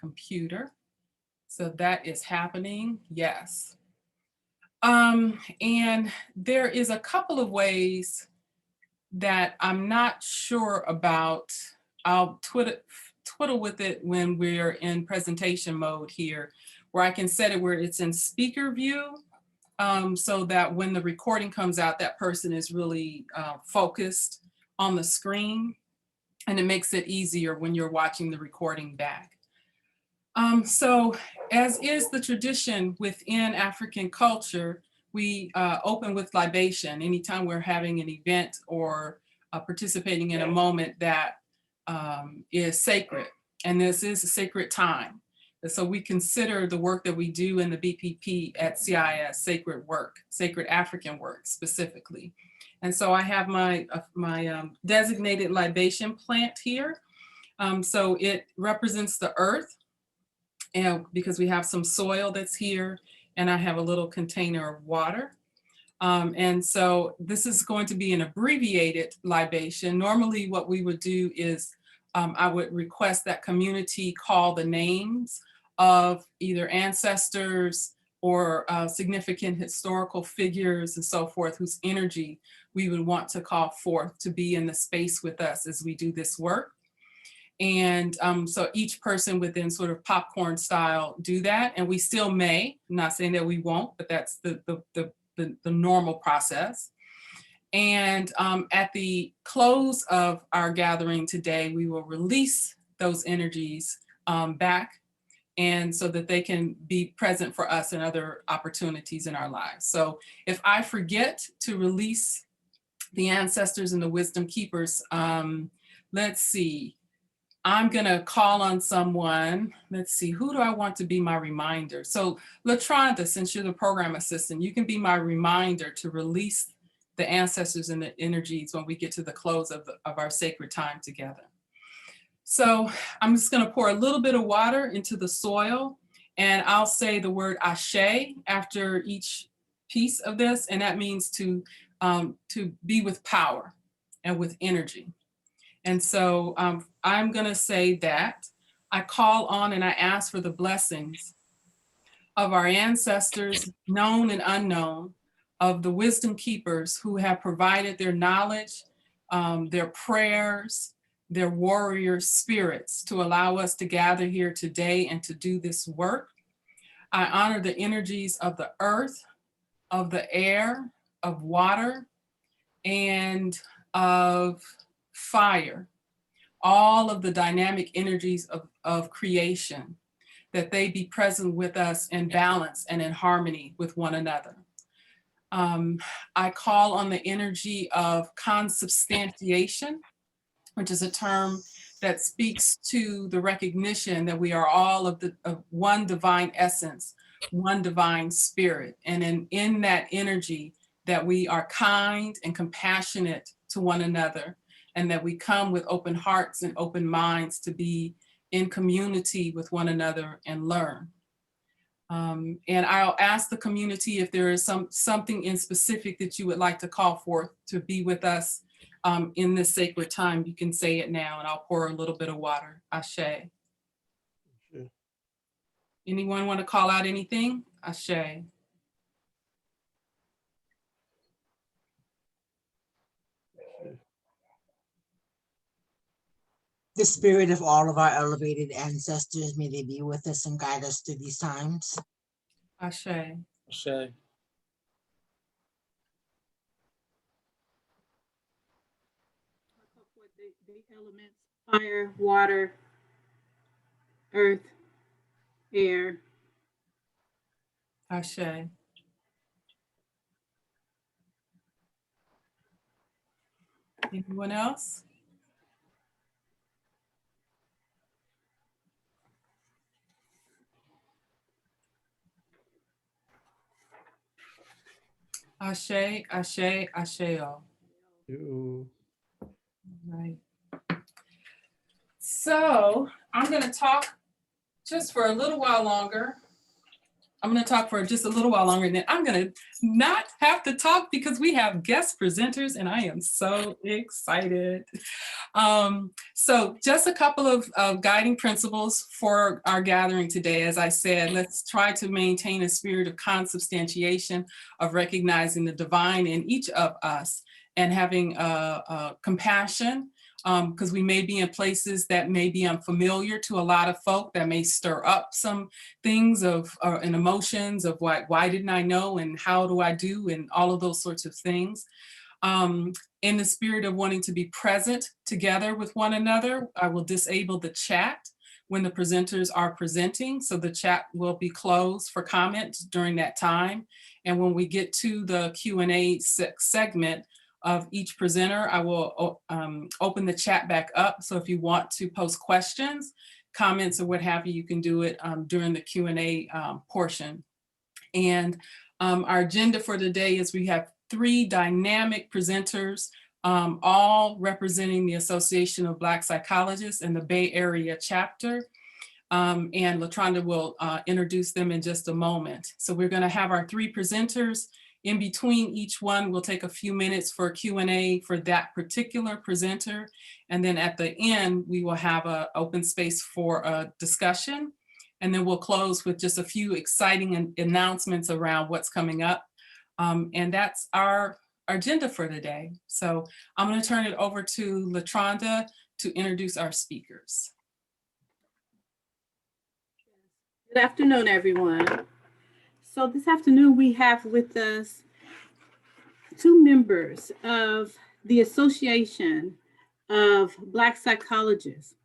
computer. So that is happening, yes. And there is a couple of ways that I'm not sure about. I'll twiddle with it when we're in presentation mode here, where I can set it where it's in speaker view, so that when the recording comes out, that person is really focused on the screen, and it makes it easier when you're watching the recording back. So as is the tradition within African culture, we open with libation anytime we're having an event or participating in a moment that is sacred. And this is a sacred time. And so we consider the work that we do in the BPP at CIS sacred work, sacred African work specifically. And so I have my designated libation plant here. So it represents the earth, and because we have some soil that's here, and I have a little container of water. And so this is going to be an abbreviated libation. Normally what we would do is I would request that community call the names of either ancestors or significant historical figures and so forth, whose energy we would want to call forth to be in the space with us as we do this work. And so each person would then sort of popcorn style do that. And we still may, I'm not saying that we won't, but that's the normal process. And at the close of our gathering today, we will release those energies back, and so that they can be present for us in other opportunities in our lives. So if I forget to release the ancestors and the wisdom keepers, let's see. I'm gonna call on someone. Let's see, who do I want to be my reminder? So LaTronda, since you're the program assistant, you can be my reminder to release the ancestors and the energies when we get to the close of our sacred time together. So I'm just gonna pour a little bit of water into the soil, and I'll say the word Ashe after each piece of this, and that means to be with power and with energy. And so I'm gonna say that I call on and I ask for the blessings of our ancestors, known and unknown, of the wisdom keepers who have provided their knowledge, their prayers, their warrior spirits to allow us to gather here today and to do this work. I honor the energies of the earth, of the air, of water, and of fire, all of the dynamic energies of creation, that they be present with us in balance and in harmony with one another. I call on the energy of consubstantiation, which is a term that speaks to the recognition that we are all of one divine essence, one divine spirit. And in that energy, that we are kind and compassionate to one another, and that we come with open hearts and open minds to be in community with one another and learn. And I'll ask the community if there is something in specific that you would like to call forth to be with us in this sacred time. You can say it now, and I'll pour a little bit of water. Ashe. Sure. Anyone want to call out anything? Ashe. The spirit of all of our elevated ancestors, may they be with us and guide us through these times. Ashe. Ashe. The elements: fire, water, earth, air. Ashe. Anyone else? Ashe, ashe, asheo. Right. So I'm going to talk just for a little while longer I'm going to talk for just a little while longer, and then I'm going to not have to talk because we have guest presenters, and I am so excited. So just a couple of guiding principles for our gathering today. As I said, let's try to maintain a spirit of consubstantiation, of recognizing the divine in each of us, and having compassion, because we may be in places that may be unfamiliar to a lot of folk, that may stir up some things of and emotions of why didn't I know, and how do I do, and all of those sorts of things. In the spirit of wanting to be present together with one another, I will disable the chat when the presenters are presenting, so the chat will be closed for comment during that time. And when we get to the Q&A segment of each presenter, I will open the chat back up. So if you want to post questions, comments, or what have you, you can do it during the Q&A portion. And our agenda for today is we have 3 dynamic presenters, all representing the Association of Black Psychologists and the Bay Area chapter. And LaTronda will introduce them in just a moment. So we're going to have our 3 presenters. In between each one, we'll take a few minutes for Q&A for that particular presenter. And then at the end, we will have an open space for a discussion. And then we'll close with just a few exciting announcements around what's coming up. And that's our agenda for today. So I'm going to turn it over to LaTronda to introduce our speakers. Good afternoon, everyone. So this afternoon, we have with us 2 members of the Association of Black Psychologists.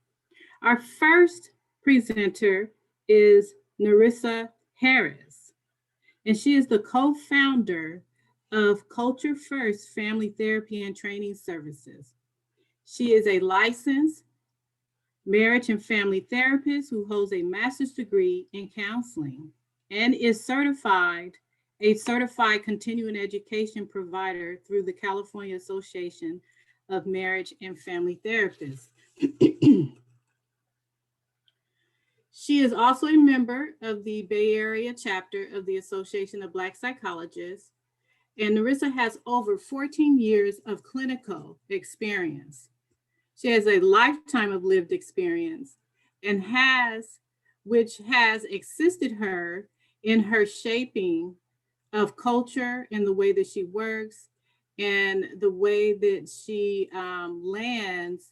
Our first presenter is Marissa Harris, and she is the co-founder of Culture First Family Therapy and Training Services. She is a licensed marriage and family therapist who holds a master's degree in counseling and is a certified continuing education provider through the California Association of Marriage and Family Therapists. She is also a member of the Bay Area chapter of the Association of Black Psychologists, and Narissa has over 14 years of clinical experience. She has a lifetime of lived experience and which has assisted her in her shaping of culture and the way that she works and the way that she lands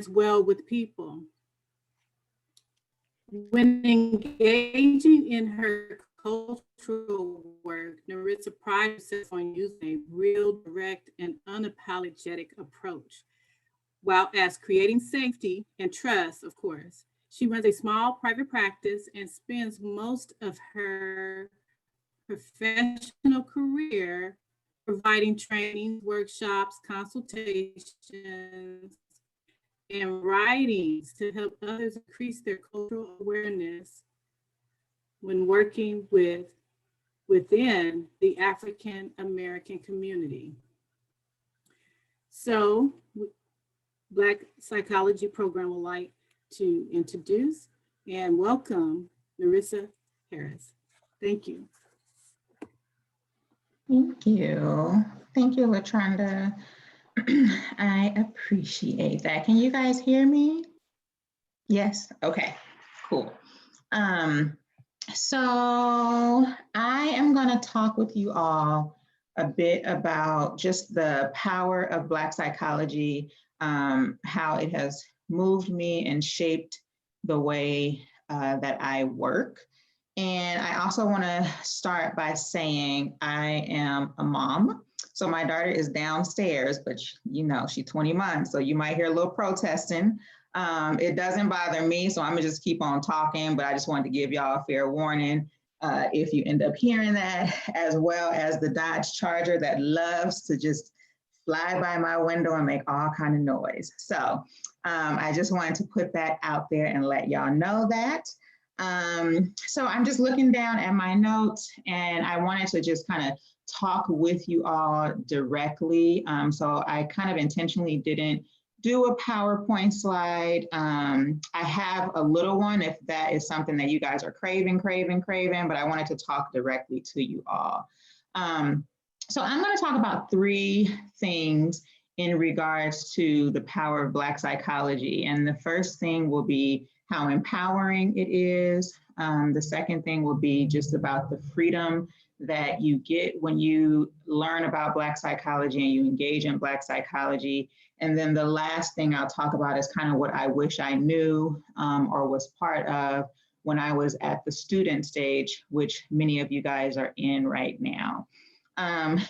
well with people. When engaging in her cultural work, Narissa prides herself on using a real, direct, and unapologetic approach, while as creating safety and trust, of course. She runs a small private practice and spends most of her professional career providing training, workshops, consultations, and writings to help others increase their cultural awareness when working within the African American community. So, Black Psychology Program would like to introduce and welcome Marissa Harris. Thank you. Thank you. Thank you, LaTronda. I appreciate that. Can you guys hear me? Yes? Okay, cool. So I am going to talk with you all a bit about just the power of Black psychology, how it has moved me and shaped the way that I work. And I also want to start by saying I am a mom. So my daughter is downstairs, but you know, she's 20 months, so you might hear a little protesting. It doesn't bother me, so I'm gonna just keep on talking, but I just wanted to give y'all a fair warning if you end up hearing that, as well as the Dodge Charger that loves to just fly by my window and make all kind of noise. So I just wanted to put that out there and let y'all know that. So I'm just looking down at my notes, and I wanted to just kind of talk with you all directly. So I kind of intentionally didn't do a PowerPoint slide. I have a little one if that is something that you guys are craving, but I wanted to talk directly to you all. So I'm going to talk about 3 things in regards to the power of Black psychology. And the first thing will be how empowering it is. The second thing will be just about the freedom that you get when you learn about Black psychology and you engage in Black psychology. And then the last thing I'll talk about is kind of what I wish I knew or was part of when I was at the student stage, which many of you guys are in right now.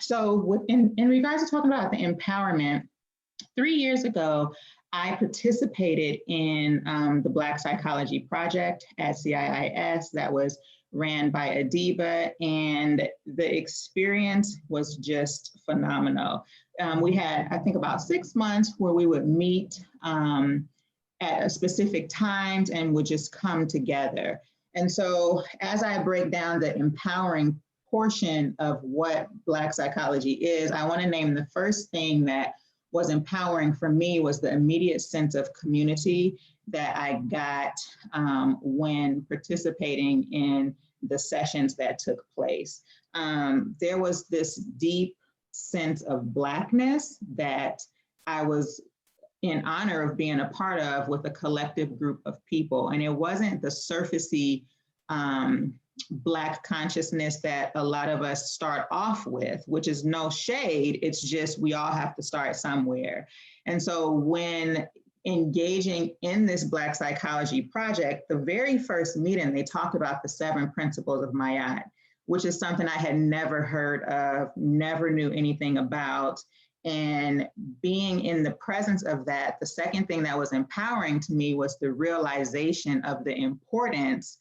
So in regards to talking about the empowerment, 3 years ago, I participated in the Black Psychology Project at CIIS that was ran by Adiba, and the experience was just phenomenal. We had, I think, about 6 months where we would meet at specific times and would just come together. And so as I break down the empowering portion of what Black psychology is, I want to name the first thing that was empowering for me was the immediate sense of community that I got when participating in the sessions that took place. There was this deep sense of Blackness that I was in honor of being a part of with a collective group of people. And it wasn't the surfacey Black consciousness that a lot of us start off with, which is no shade. It's just we all have to start somewhere. And so when engaging in this Black psychology project, the very first meeting, they talked about the 7 principles of Mayat, which is something I had never heard of, never knew anything about. And being in the presence of that, the second thing that was empowering to me was the realization of the importance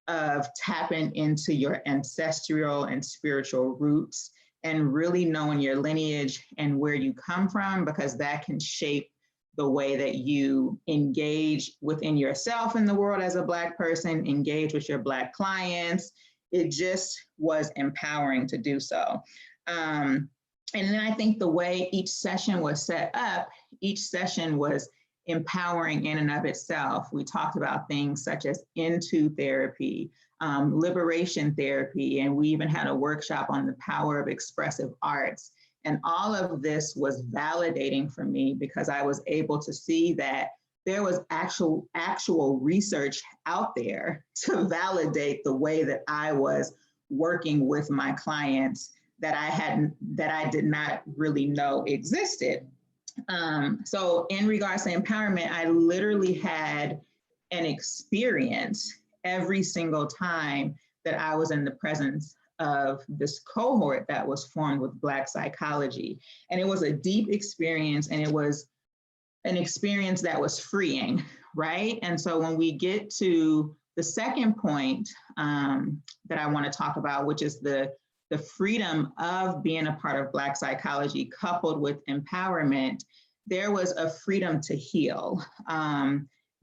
of tapping into your ancestral and spiritual roots and really knowing your lineage and where you come from, because that can shape the way that you engage within yourself in the world as a Black person, engage with your Black clients. It just was empowering to do so. And then I think the way each session was set up, each session was empowering in and of itself. We talked about things such as into therapy, liberation therapy, and we even had a workshop on the power of expressive arts. And all of this was validating for me because I was able to see that there was actual research out there to validate the way that I was working with my clients that I did not really know existed. So in regards to empowerment, I literally had an experience every single time that I was in the presence of this cohort that was formed with Black psychology. And it was a deep experience, and it was an experience that was freeing, right? And so when we get to the second point that I want to talk about, which is the freedom of being a part of Black psychology coupled with empowerment, there was a freedom to heal.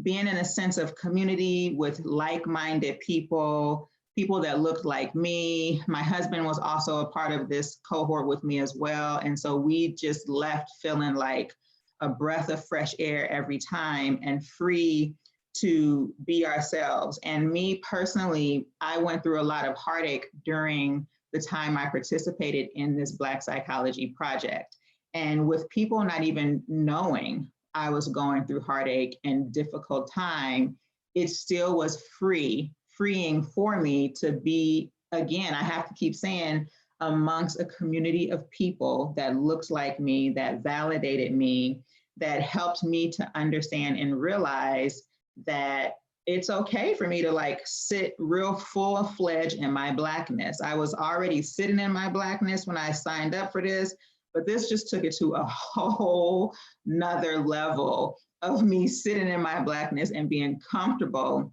Being in a sense of community with like-minded people, people that looked like me. My husband was also a part of this cohort with me as well. And so we just left feeling like a breath of fresh air every time and free to be ourselves. And me personally, I went through a lot of heartache during the time I participated in this Black psychology project. And with people not even knowing I was going through heartache and difficult time, it still was freeing for me to be, again, I have to keep saying, amongst a community of people that looked like me, that validated me, that helped me to understand and realize that it's okay for me to like sit real full-fledged in my Blackness. I was already sitting in my Blackness when I signed up for this, but this just took it to a whole nother level of me sitting in my Blackness and being comfortable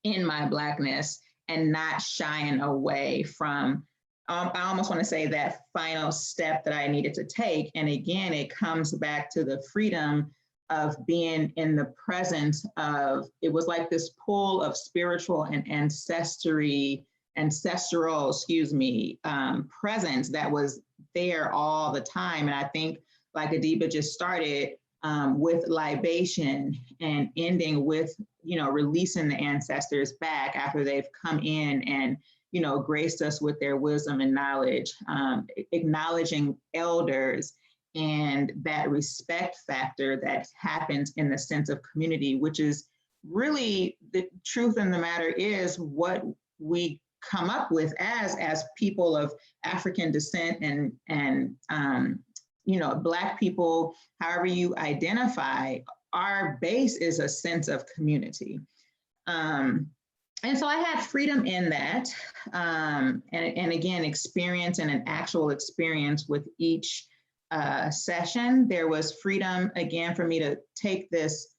in my Blackness and not shying away from, I almost want to say, that final step that I needed to take. And again, it comes back to the freedom of being in the presence of, it was like this pool of spiritual and ancestral, presence that was there all the time. And I think, like Adiba just started, with libation and ending with, releasing the ancestors back after they've come in and, graced us with their wisdom and knowledge, acknowledging elders and that respect factor that happens in the sense of community, which is really the truth in the matter is what we come up with as people of African descent and Black people, however you identify, our base is a sense of community. And so I had freedom in that, and again, experience and an actual experience with each session. There was freedom, again, for me to take this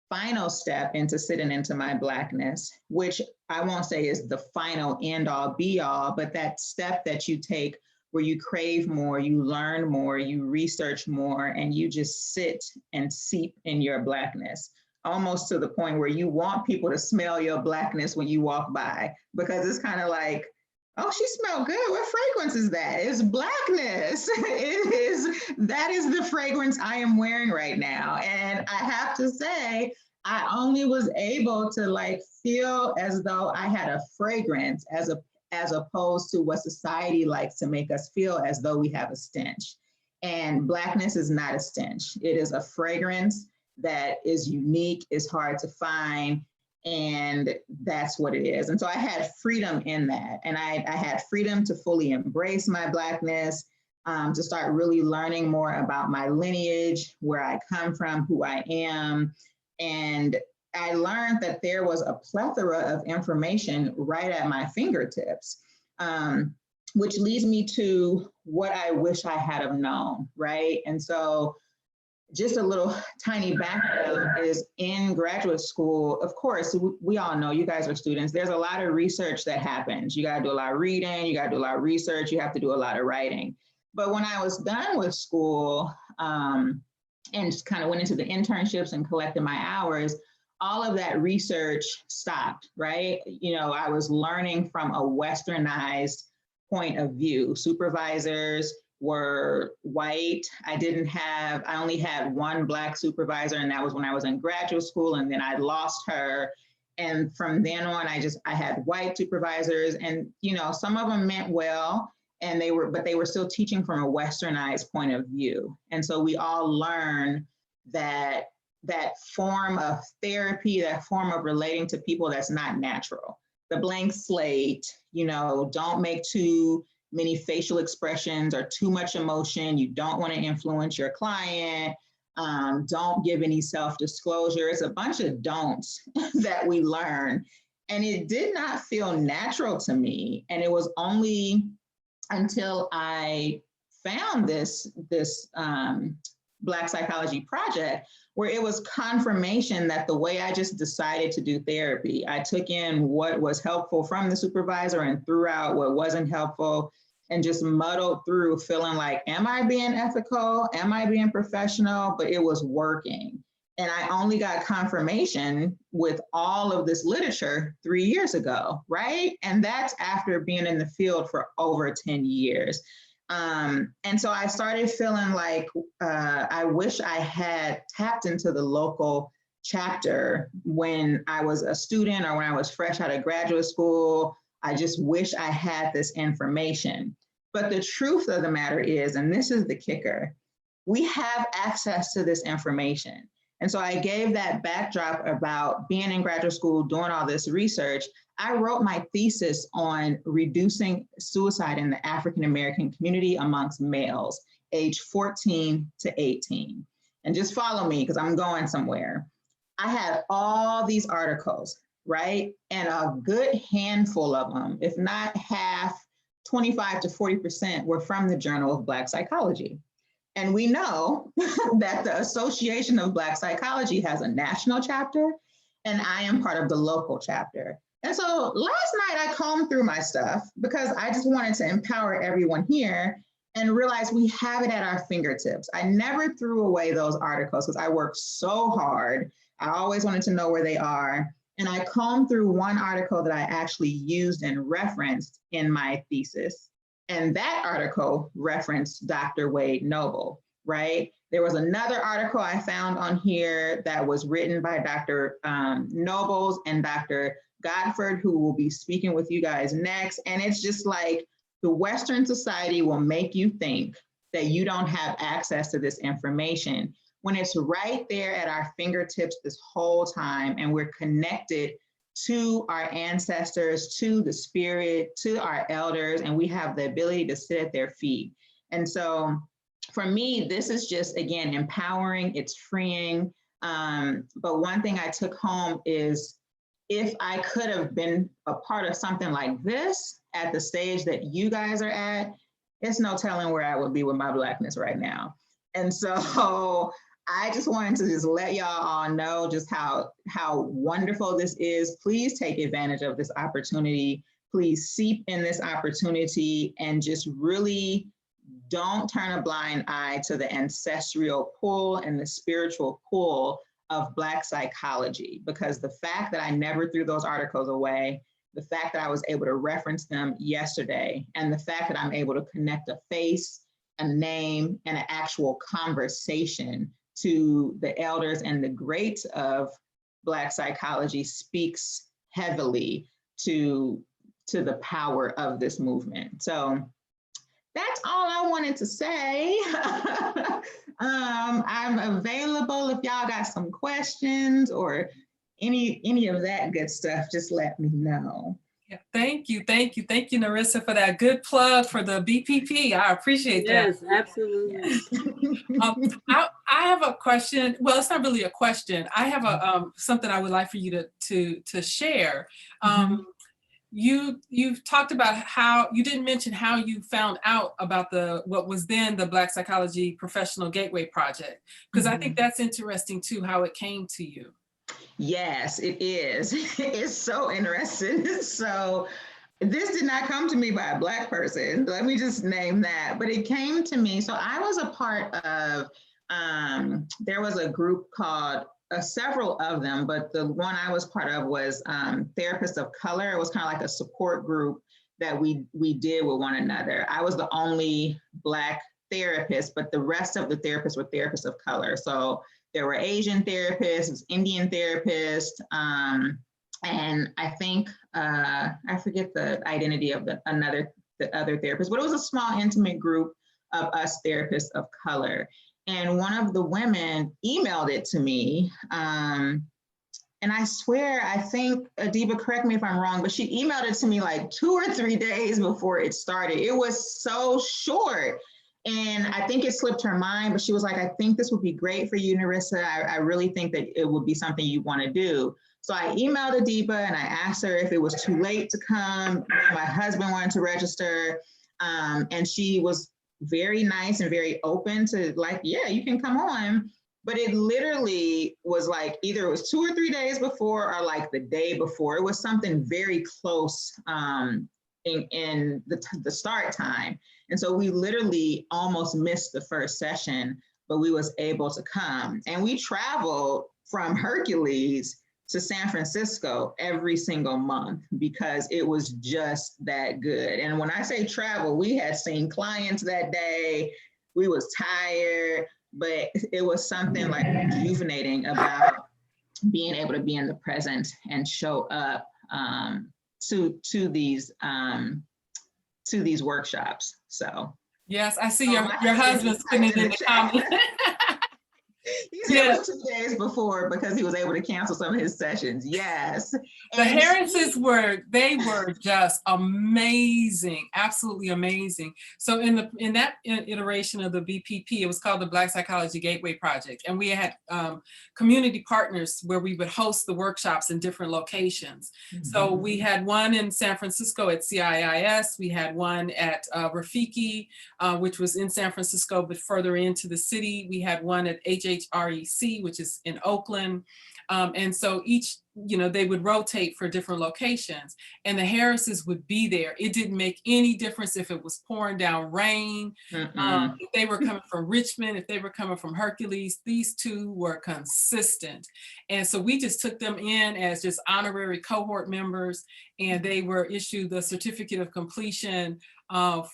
final step into sitting into my Blackness, which I won't say is the final end all be all, but that step that you take where you crave more, you learn more, you research more, and you just sit and seep in your Blackness, almost to the point where you want people to smell your Blackness when you walk by, because it's kind of like, oh, she smelled good. What fragrance is that? It's Blackness. That is the fragrance I am wearing right now. And I have to say, I only was able to feel as though I had a fragrance as opposed to what society likes to make us feel as though we have a stench. And Blackness is not a stench. It is a fragrance that is unique, is hard to find, and that's what it is. And so I had freedom in that. And I had freedom to fully embrace my Blackness, to start really learning more about my lineage, where I come from, who I am. And I learned that there was a plethora of information right at my fingertips, which leads me to what I wish I had have known, right? And so just a little tiny background is in graduate school, of course, we all know, you guys are students, there's a lot of research that happens. You gotta do a lot of reading, you gotta do a lot of research, you have to do a lot of writing. But when I was done with school and just kind of went into the internships and collected my hours, all of that research stopped, right? I was learning from a westernized point of view. Supervisors were white. I only had one Black supervisor, and that was when I was in graduate school, and then I lost her. And from then on, I had white supervisors, and some of them meant well, and they were still teaching from a westernized point of view. And so we all learn that form of therapy, that form of relating to people that's not natural. The blank slate, don't make too many facial expressions or too much emotion. You don't want to influence your client. Don't give any self-disclosure. It's a bunch of don'ts that we learn. And it did not feel natural to me. And it was only until I found this Black Psychology project where it was confirmation that the way I just decided to do therapy, I took in what was helpful from the supervisor and threw out what wasn't helpful, and just muddled through feeling like, am I being ethical? Am I being professional? But it was working. And I only got confirmation with all of this literature 3 years ago, right? And that's after being in the field for over 10 years. And so I started feeling like I wish I had tapped into the local chapter when I was a student or when I was fresh out of graduate school. I just wish I had this information. But the truth of the matter is, and this is the kicker, we have access to this information. And so I gave that backdrop about being in graduate school, doing all this research. I wrote my thesis on reducing suicide in the African-American community amongst males, age 14 to 18. And just follow me because I'm going somewhere. I had all these articles, right? And a good handful of them, if not half, 25 to 40% were from the Journal of Black Psychology. And we know that the Association of Black Psychology has a national chapter, and I am part of the local chapter. And so last night I combed through my stuff because I just wanted to empower everyone here and realize we have it at our fingertips. I never threw away those articles because I worked so hard. I always wanted to know where they are. And I combed through one article that I actually used and referenced in my thesis. And that article referenced Dr. Wade Noble, right? There was another article I found on here that was written by Dr. Nobles and Dr. Goddard, who will be speaking with you guys next. And it's just like the Western society will make you think that you don't have access to this information when it's right there at our fingertips this whole time, and we're connected to our ancestors, to the spirit, to our elders, and we have the ability to sit at their feet. And so for me, this is just, again, empowering, it's freeing. But one thing I took home is, if I could have been a part of something like this at the stage that you guys are at, it's no telling where I would be with my Blackness right now. And so I just wanted to just let y'all all know just how wonderful this is. Please take advantage of this opportunity. Please seep in this opportunity and just really don't turn a blind eye to the ancestral pull and the spiritual pull of Black psychology, because the fact that I never threw those articles away, the fact that I was able to reference them yesterday, and the fact that I'm able to connect a face, a name, and an actual conversation to the elders and the greats of Black psychology speaks heavily to the power of this movement. So that's all I wanted to say. I'm available if y'all got some questions or any of that good stuff, just let me know. Yeah, thank you, Narissa, for that good plug for the BPP. I appreciate that. Yes, absolutely. I have a question. Well, it's not really a question. I have a something I would like for you to share. You've talked about how you didn't mention how you found out about what was then the Black Psychology Professional Gateway Project, because I think that's interesting too, how it came to you. Yes, it is. It's so interesting. So this did not come to me by a Black person. Let me just name that. But it came to me. So I was a part of, there was a group called, several of them, but the one I was part of was Therapists of Color. It was kind of like a support group that we did with one another. I was the only Black therapist, but the rest of the therapists were therapists of color. So there were Asian therapists, Indian therapists, and I think, I forget the identity of the other therapist, but it was a small, intimate group of us therapists of color. And one of the women emailed it to me. And I swear, I think, Adiba, correct me if I'm wrong, but she emailed it to me like 2 or 3 days before it started. It was so short. And I think it slipped her mind, but she was like, I think this would be great for you, Narissa. I really think that it would be something you want to do. So I emailed Adiba and I asked her if it was too late to come. My husband wanted to register. And she was very nice and very open to like, yeah, you can come on. But it literally was like, either it was 2 or 3 days before or like the day before. It was something very close in the start time. And so we literally almost missed the first session, but we was able to come. And we traveled from Hercules to San Francisco every single month because it was just that good. And when I say travel, we had seen clients that day. We was tired, but it was something like rejuvenating about being able to be in the present and show up to these workshops. So yes, I see your husband's putting it in the comments. He said it was 2 days before because he was able to cancel some of his sessions. Yes. The Harrises were just amazing, absolutely amazing. So in that iteration of the BPP, it was called the Black Psychology Gateway Project. And we had community partners where we would host the workshops in different locations. So we had one in San Francisco at CIIS. We had one at Rafiki, which was in San Francisco, but further into the city. We had one at HHREC, which is in Oakland. And so each you know, they would rotate for different locations, and the Harrises would be there. It didn't make any difference if it was pouring down rain, if they were coming from Richmond, if they were coming from Hercules. These two were consistent. And so we just took them in as just honorary cohort members, and they were issued the certificate of completion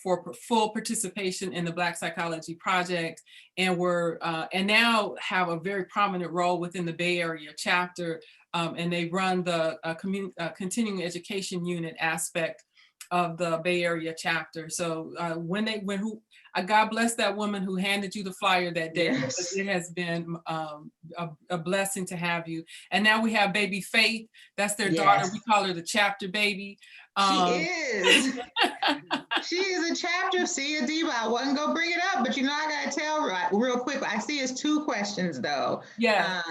for full participation in the Black Psychology Project, and and now have a very prominent role within the Bay Area chapter. And they run the continuing education unit aspect of the Bay Area chapter. So God bless that woman who handed you the flyer that day. Yes. It has been a blessing to have you. And now we have baby Faith. That's their daughter. We call her the chapter baby. She is. She is a chapter. See you, Diva. I wasn't gonna bring it up, but you know I gotta tell real quick. I see it's 2 questions though. Yeah.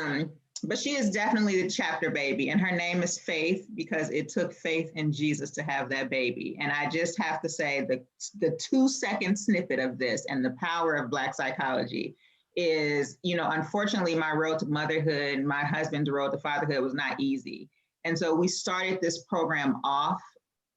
But she is definitely the chapter baby, and her name is Faith because it took faith in Jesus to have that baby. And I just have to say the 2-second snippet of this and the power of Black psychology is, you know, unfortunately my road to motherhood, my husband's road to fatherhood was not easy. And so we started this program off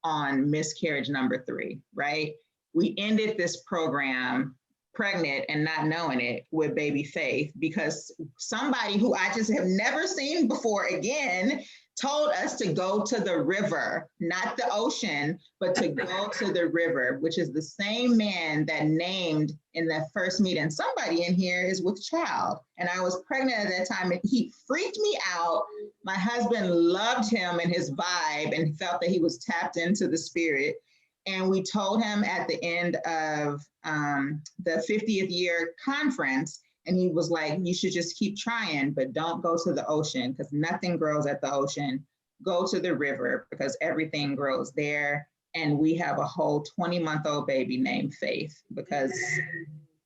on miscarriage number 3, right? We ended this program pregnant and not knowing it with baby Faith because somebody who I just have never seen before again told us to go to the river, not the ocean, but to go to the river, which is the same man that named in that first meeting, somebody in here is with child. And I was pregnant at that time and he freaked me out. My husband loved him and his vibe and felt that he was tapped into the spirit. And we told him at the end of the 50th year conference, and he was like, you should just keep trying, but don't go to the ocean because nothing grows at the ocean. Go to the river because everything grows there. And we have a whole 20-month-old baby named Faith because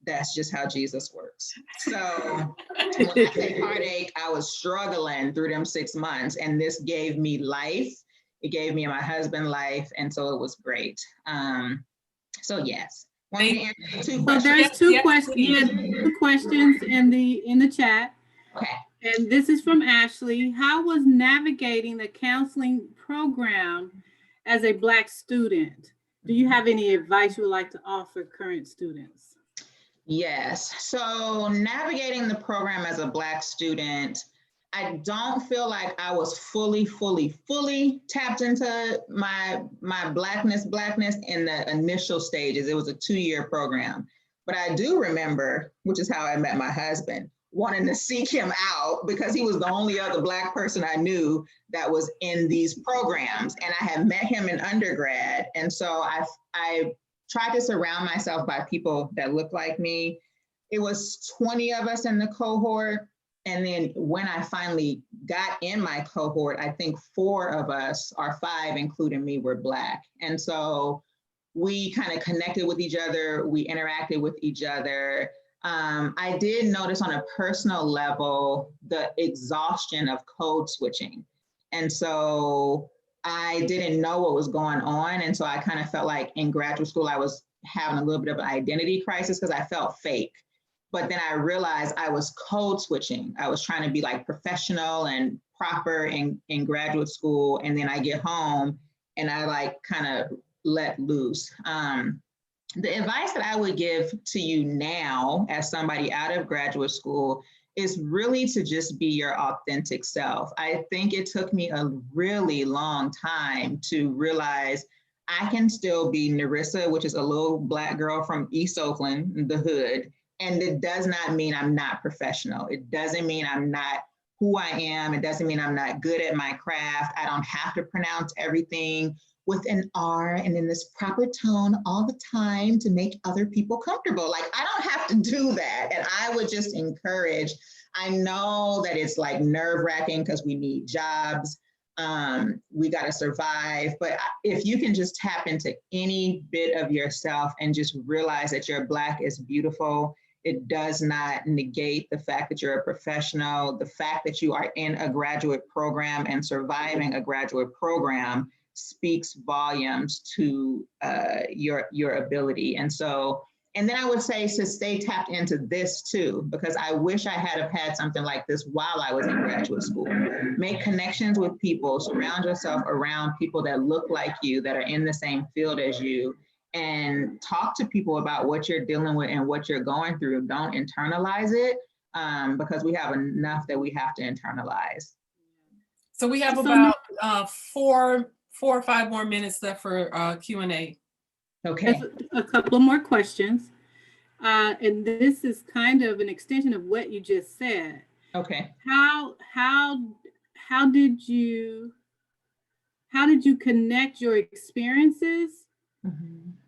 that's just how Jesus works. So when I say heartache, I was struggling through them 6 months, and this gave me life. It gave me and my husband life, and so it was great. So yes. Want me to answer 2 questions? So there's 2 questions. You had 2 questions in the chat. Okay. And this is from Ashley. How was navigating the counseling program as a Black student? Do you have any advice you would like to offer current students? Yes. So navigating the program as a Black student, I don't feel like I was fully tapped into my blackness in the initial stages. It was a 2-year program. But I do remember, which is how I met my husband, wanting to seek him out because he was the only other Black person I knew that was in these programs. And I had met him in undergrad. And so I tried to surround myself by people that looked like me. It was 20 of us in the cohort. And then when I finally got in my cohort, I think 4 of us, or 5, including me, were Black. And so we kind of connected with each other. We interacted with each other. I did notice on a personal level, the exhaustion of code switching. And so I didn't know what was going on. And so I kind of felt like in graduate school, I was having a little bit of an identity crisis because I felt fake. But then I realized I was code switching. I was trying to be like professional and proper in graduate school. And then I get home and I like kind of let loose. The advice that I would give to you now as somebody out of graduate school is really to just be your authentic self. I think it took me a really long time to realize I can still be Narissa, which is a little Black girl from East Oakland, the hood. And it does not mean I'm not professional. It doesn't mean I'm not who I am. It doesn't mean I'm not good at my craft. I don't have to pronounce everything with an R and in this proper tone all the time to make other people comfortable. Like, I don't have to do that. And I would just encourage, I know that it's like nerve-wracking because we need jobs. We got to survive. But if you can just tap into any bit of yourself and just realize that your Black is beautiful, it does not negate the fact that you're a professional, the fact that you are in a graduate program and surviving a graduate program speaks volumes to your ability. And so And then I would say to stay tapped into this too, because I wish I had have had something like this while I was in graduate school. Make connections with people, surround yourself around people that look like you, that are in the same field as you, and talk to people about what you're dealing with and what you're going through. Don't internalize it, because we have enough that we have to internalize. So we have So about 4 or 5 more minutes left for Q&A. Okay. A couple more questions. And this is kind of an extension of what you just said. Okay. How did you connect your experiences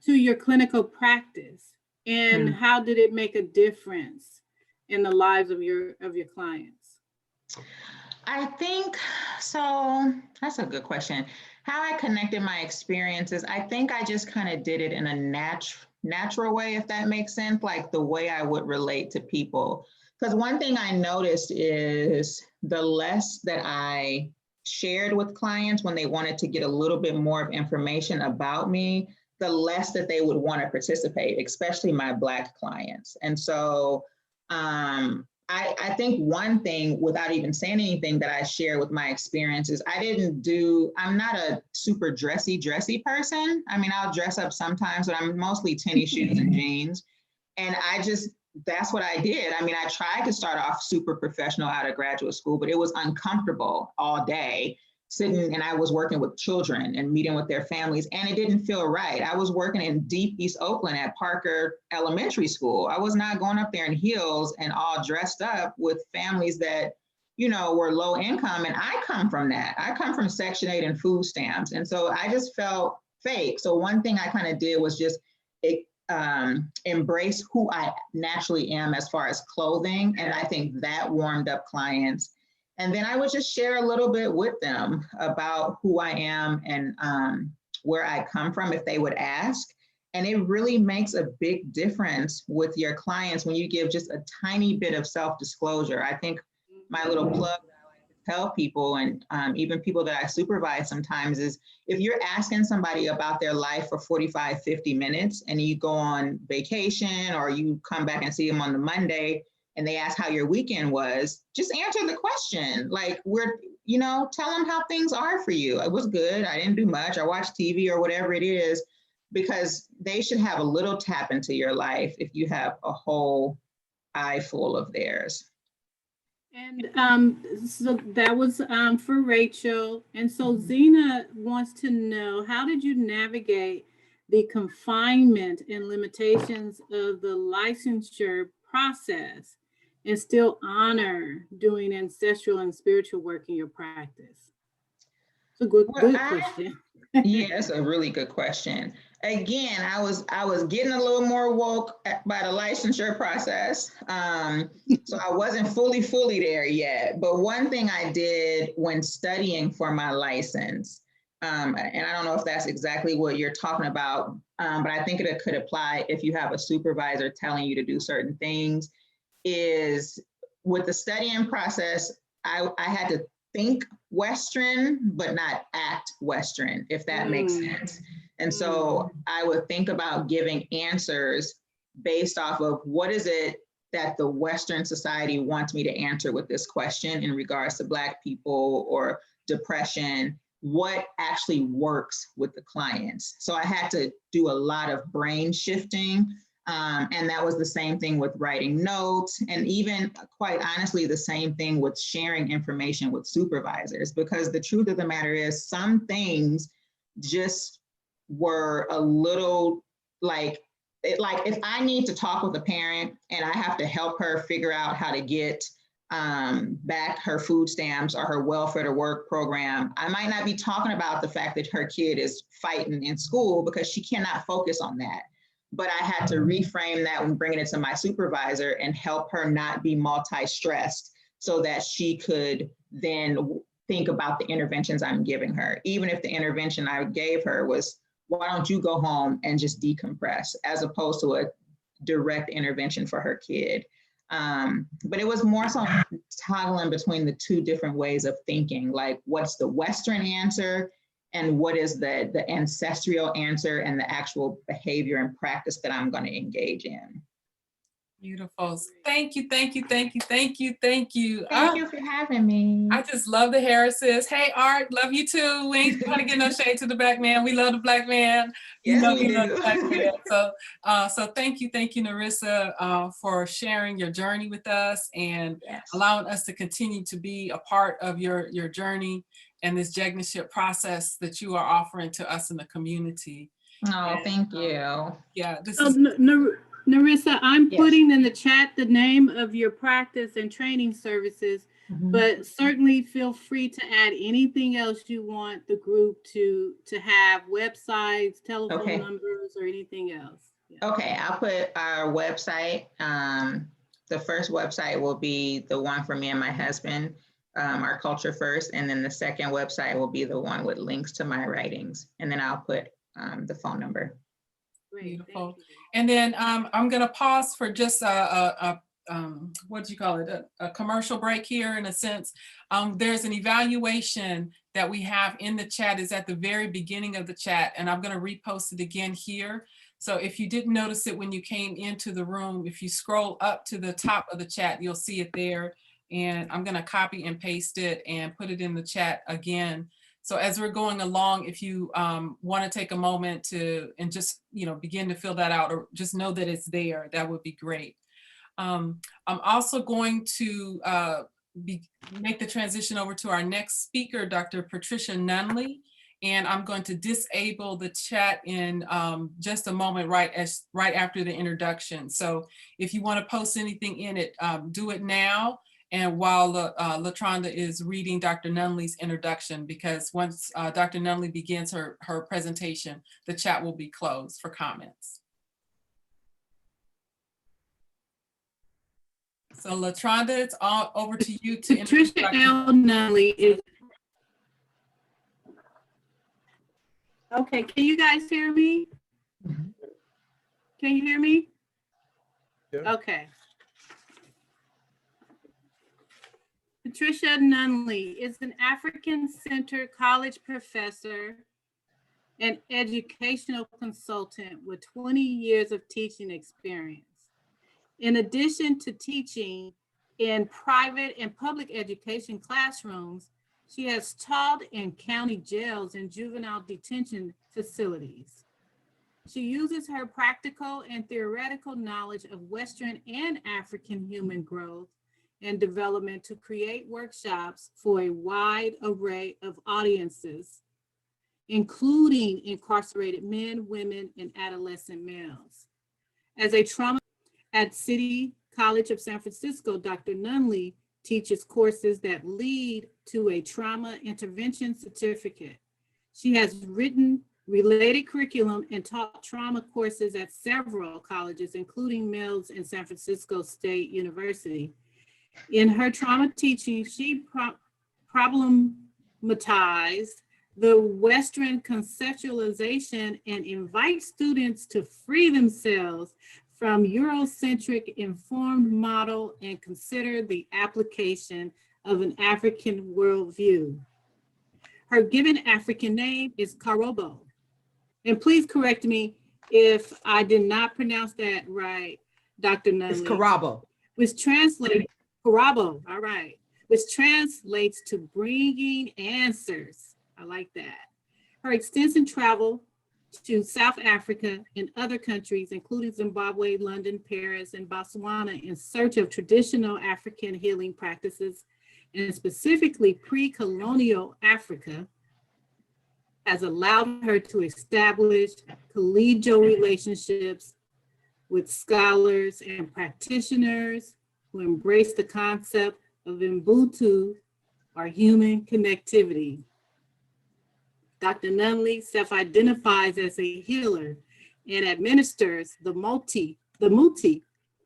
to your clinical practice, and how did it make a difference in the lives of your clients? I think so. That's a good question. How I connected my experiences, I think I just kind of did it in a natural way, if that makes sense, like the way I would relate to people. Because one thing I noticed is the less that I shared with clients when they wanted to get a little bit more of information about me, the less that they would want to participate, especially my Black clients. And so I think one thing, without even saying anything, that I share with my experiences, I'm not a super dressy person. I mean, I'll dress up sometimes, but I'm mostly tennis shoes and jeans. And that's what I did. I mean, I tried to start off super professional out of graduate school, but it was uncomfortable all day sitting, and I was working with children and meeting with their families, and it didn't feel right. I was working in deep East Oakland at Parker Elementary School. I was not going up there in heels and all dressed up with families that, were low income. And I come from that. I come from Section 8 and food stamps. And so I just felt fake. So one thing I kind of did was just embrace who I naturally am as far as clothing. And I think that warmed up clients. And then I would just share a little bit with them about who I am and where I come from if they would ask. And it really makes a big difference with your clients when you give just a tiny bit of self-disclosure. I think my little plug that I like to tell people, and even people that I supervise sometimes, is if you're asking somebody about their life for 45, 50 minutes and you go on vacation or you come back and see them on the Monday, and they ask how your weekend was, just answer the question. Like, tell them how things are for you. It was good. I didn't do much. I watched TV or whatever it is, because they should have a little tap into your life if you have a whole eye full of theirs. And so that was for Rachel. And so Zena wants to know, how did you navigate the confinement and limitations of the licensure process and still honor doing ancestral and spiritual work in your practice? It's a good question. Yeah, that's a really good question. Again, I was getting a little more woke by the licensure process. So I wasn't fully there yet. But one thing I did when studying for my license, and I don't know if that's exactly what you're talking about, but I think it could apply if you have a supervisor telling you to do certain things, is with the studying process, I had to think Western, but not act Western, if that makes sense. And so I would think about giving answers based off of what is it that the Western society wants me to answer with this question in regards to Black people or depression, what actually works with the clients. So I had to do a lot of brain shifting. And that was the same thing with writing notes, and even quite honestly, the same thing with sharing information with supervisors, because the truth of the matter is some things just were a little like if I need to talk with a parent and I have to help her figure out how to get back her food stamps or her welfare to work program, I might not be talking about the fact that her kid is fighting in school because she cannot focus on that. But I had to reframe that when bringing it to my supervisor and help her not be multi-stressed so that she could then think about the interventions I'm giving her. Even if the intervention I gave her was, why don't you go home and just decompress, as opposed to a direct intervention for her kid. But it was more so toggling between the two different ways of thinking, like what's the Western answer and what is the ancestral answer and the actual behavior and practice that I'm going to engage in. Beautiful. Thank you, thank you, thank you, thank you, thank you. Thank you for having me. I just love the Harrises. Hey, Art, love you too. We ain't trying to get no shade to the black man. We love the black man. Yes, know we love do. the black man. So thank you, Narissa, for sharing your journey with us and Yes. allowing us to continue to be a part of your journey and this Jagnaship process that you are offering to us in the community. Oh, And, thank you. Yeah, this So, is Narissa, I'm Yes. putting in the chat the name of your practice and training services, but certainly feel free to add anything else you want the group to have, websites, telephone Okay. numbers, or anything else. Yeah. Okay, I'll put our website. The first website will be the one for me and my husband, our Culture First, and then the second website will be the one with links to my writings, and then I'll put the phone number. Great, beautiful. thank you. And then I'm going to pause for just what do you call it? A commercial break here in a sense. There's an evaluation that we have in the chat, is at the very beginning of the chat, and I'm going to repost it again here. So if you didn't notice it when you came into the room, if you scroll up to the top of the chat, you'll see it there. And I'm going to copy and paste it and put it in the chat again. So as we're going along, if you want to take a moment to and just begin to fill that out, or just know that it's there, that would be great. I'm also going to make the transition over to our next speaker, Dr. Patricia Nunley, and I'm going to disable the chat in just a moment, right after the introduction. So if you want to post anything in it, do it now. And while LaTronda is reading Dr. Nunley's introduction, because once Dr. Nunley begins her presentation, the chat will be closed for comments. So LaTronda, it's all over to you to introduce Patricia Dr. L. Nunley is. Okay, can you guys hear me? Can you hear me? Yeah. Okay. Patricia Nunley is an African-centered college professor and educational consultant with 20 years of teaching experience. In addition to teaching in private and public education classrooms, she has taught in county jails and juvenile detention facilities. She uses her practical and theoretical knowledge of Western and African human growth and development to create workshops for a wide array of audiences, including incarcerated men, women, and adolescent males. As a trauma at City College of San Francisco, Dr. Nunley teaches courses that lead to a trauma intervention certificate. She has written related curriculum and taught trauma courses at several colleges, including Mills and San Francisco State University. In her trauma teaching, she problematized the Western conceptualization and invites students to free themselves from Eurocentric informed model and consider the application of an African worldview. Her given African name is Karobo. And please correct me if I did not pronounce that right, Dr. Nunley. It's Karabo. Which translates, Karabo, all right, which translates to bringing answers. I like that. Her extensive travel to South Africa and other countries, including Zimbabwe, London, Paris, and Botswana, in search of traditional African healing practices, and specifically pre-colonial Africa, has allowed her to establish collegial relationships with scholars and practitioners who embrace the concept of Ubuntu, or human connectivity. Dr. Nunley self-identifies as a healer and administers the muti,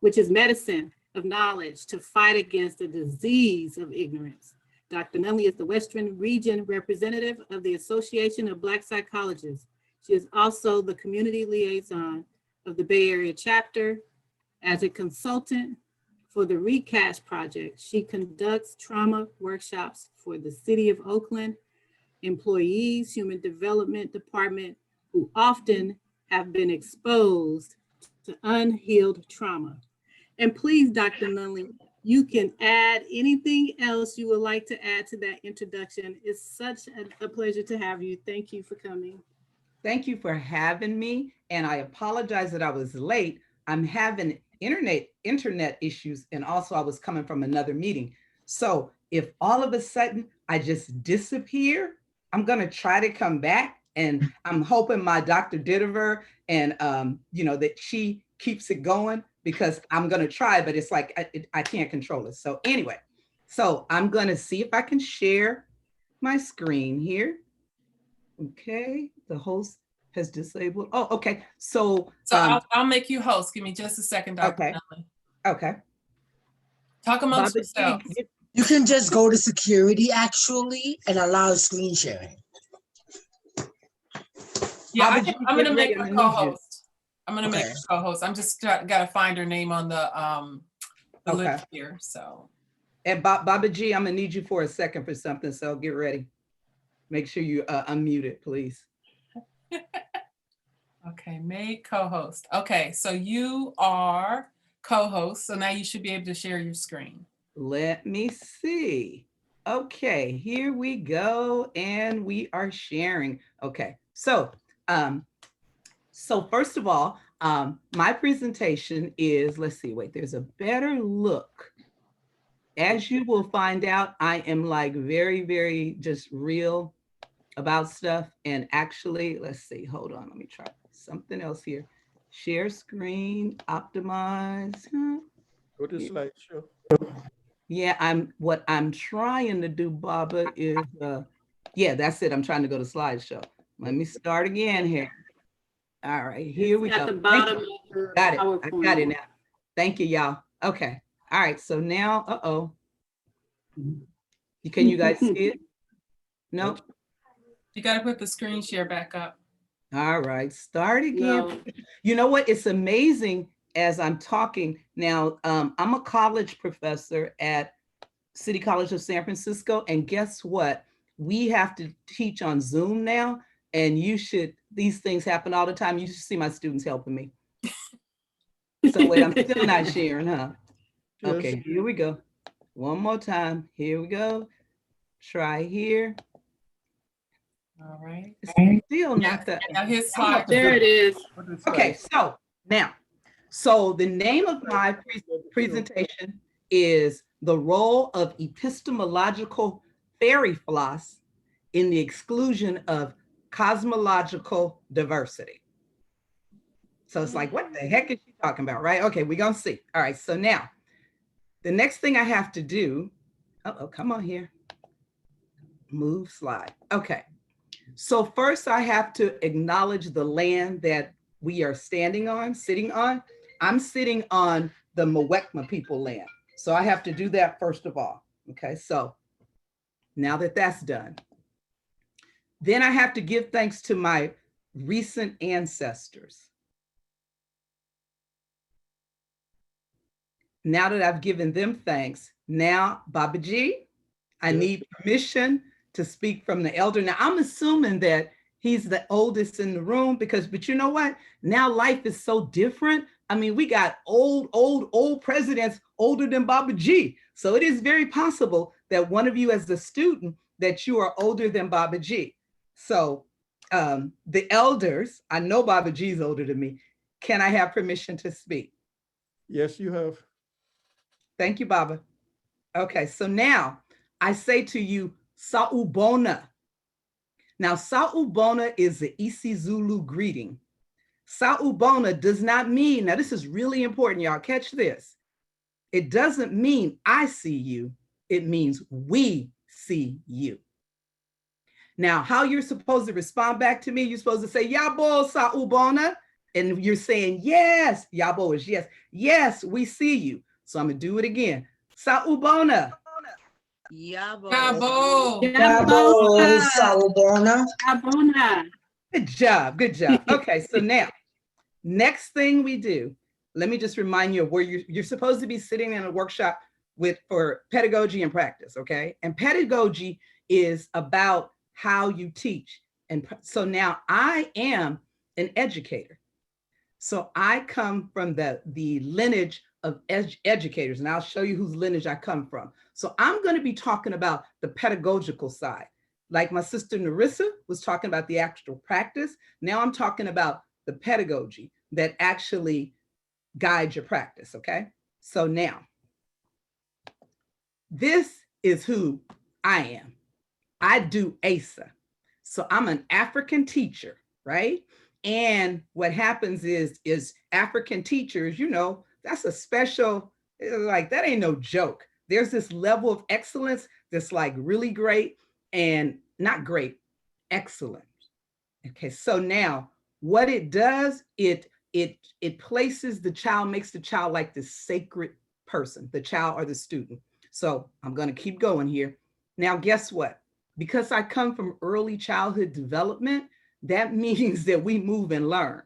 which is medicine of knowledge, to fight against the disease of ignorance. Dr. Nunley is the Western Region representative of the Association of Black Psychologists. She is also the community liaison of the Bay Area chapter. As a consultant for the Recast Project, she conducts trauma workshops for the City of Oakland, employees, human development department, who often have been exposed to unhealed trauma. And please, Dr. Nunley, you can add anything else you would like to add to that introduction. It's such a pleasure to have you. Thank you for coming. Thank you for having me. And I apologize that I was late. I'm having internet issues, and also I was coming from another meeting. So if all of a sudden I just disappear, I'm gonna try to come back, and I'm hoping my Dr. Didiver and that she keeps it going, because I'm gonna try, but it's like I can't control it. So anyway, so I'm gonna see if I can share my screen here. Okay, the host has disabled. Oh, okay. So I'll make you host. Give me just a second, Dr. Okay. Nunley. Okay. Talk amongst Baba G, yourselves. You can just go to security actually and allow screen sharing. Yeah, Baba G, I'm get gonna make ready, her I'm gonna need you. co-host. I'm gonna make Okay. her co-host. I'm just gotta find her name on the Okay. list here. So And Baba G, I'm gonna need you for a second for something, so get ready. Make sure you unmute it, please. okay, make co-host. Okay, so you are co-host. So now you should be able to share your screen. Let me see. Okay, here we go, and we are sharing. Okay, so first of all, my presentation is, let's see, wait, there's a better look. As you will find out, I am like very, very just real about stuff. And actually, let's see, hold on, let me try something else here. Share screen, optimize. Go to slideshow. Yeah, what I'm trying to do, Baba, is, yeah, that's it. I'm trying to go to slideshow. Let me start again here. All right, here we It's go. at the Thank bottom you. of your Got it. I PowerPoint. got it now. Thank you, y'all. Okay. All right. So now, can you guys see it? No. You gotta put the screen share back up. All right. Start again. No. You know what? It's amazing as I'm talking now. I'm a college professor at City College of San Francisco, and guess what? We have to teach on Zoom now, and these things happen all the time. You should see my students helping me. So wait, I'm still not sharing, huh? Okay, here we go. One more time. Here we go. Try here. All right. It's still not the. Now his slide. There it is. Okay, so now, the name of my presentation is The Role of Epistemological Fairy Floss in the Exclusion of Cosmological Diversity. So it's like, what the heck is she talking about, right? Okay, we're gonna see. All right, so now, the next thing I have to do, come on here. Move slide. Okay, so first I have to acknowledge the land that we are sitting on. I'm sitting on the Muwekma people land. So I have to do that first of all. Okay, so now that that's done, then I have to give thanks to my recent ancestors. Now that I've given them thanks, now Baba G, I need permission to speak from the elder. Now I'm assuming that he's the oldest in the room but you know what? Now life is so different. I mean, we got old presidents older than Baba G. So it is very possible that one of you as a student, that you are older than Baba G. So the elders, I know Baba G is older than me. Can I have permission to speak? Yes, you have. Thank you, Baba. Okay, so now I say to you, Sa'ubona. Now, Sa'ubona is the isiZulu greeting. Sa'ubona does not mean, now this is really important, y'all, catch this. It doesn't mean I see you, it means we see you. Now, how you're supposed to respond back to me, you're supposed to say, Yabo Sa'ubona, and you're saying, yes, Yabo is yes, yes, we see you. So I'm gonna do it again. Sa'ubona. Yabo. Yabo. Sawubona. Yabona. Good job, good job. Okay, so now, next thing we do, let me just remind you of where you're supposed to be sitting in a workshop for pedagogy and practice, okay? And pedagogy is about how you teach. And so now I am an educator. So I come from the lineage of educators, and I'll show you whose lineage I come from. So I'm going to be talking about the pedagogical side. Like my sister Narissa was talking about the actual practice. Now I'm talking about the pedagogy that actually guides your practice, okay? So now, this is who I am. I do ASA. So I'm an African teacher, right? And what happens is African teachers, you know, that's a special, like, that ain't no joke. There's this level of excellence that's like really great and not great, excellent. Okay, so now what it does, it places the child, makes the child like this sacred person, the child or the student. So I'm going to keep going here. Now, guess what? Because I come from early childhood development, that means that we move and learn.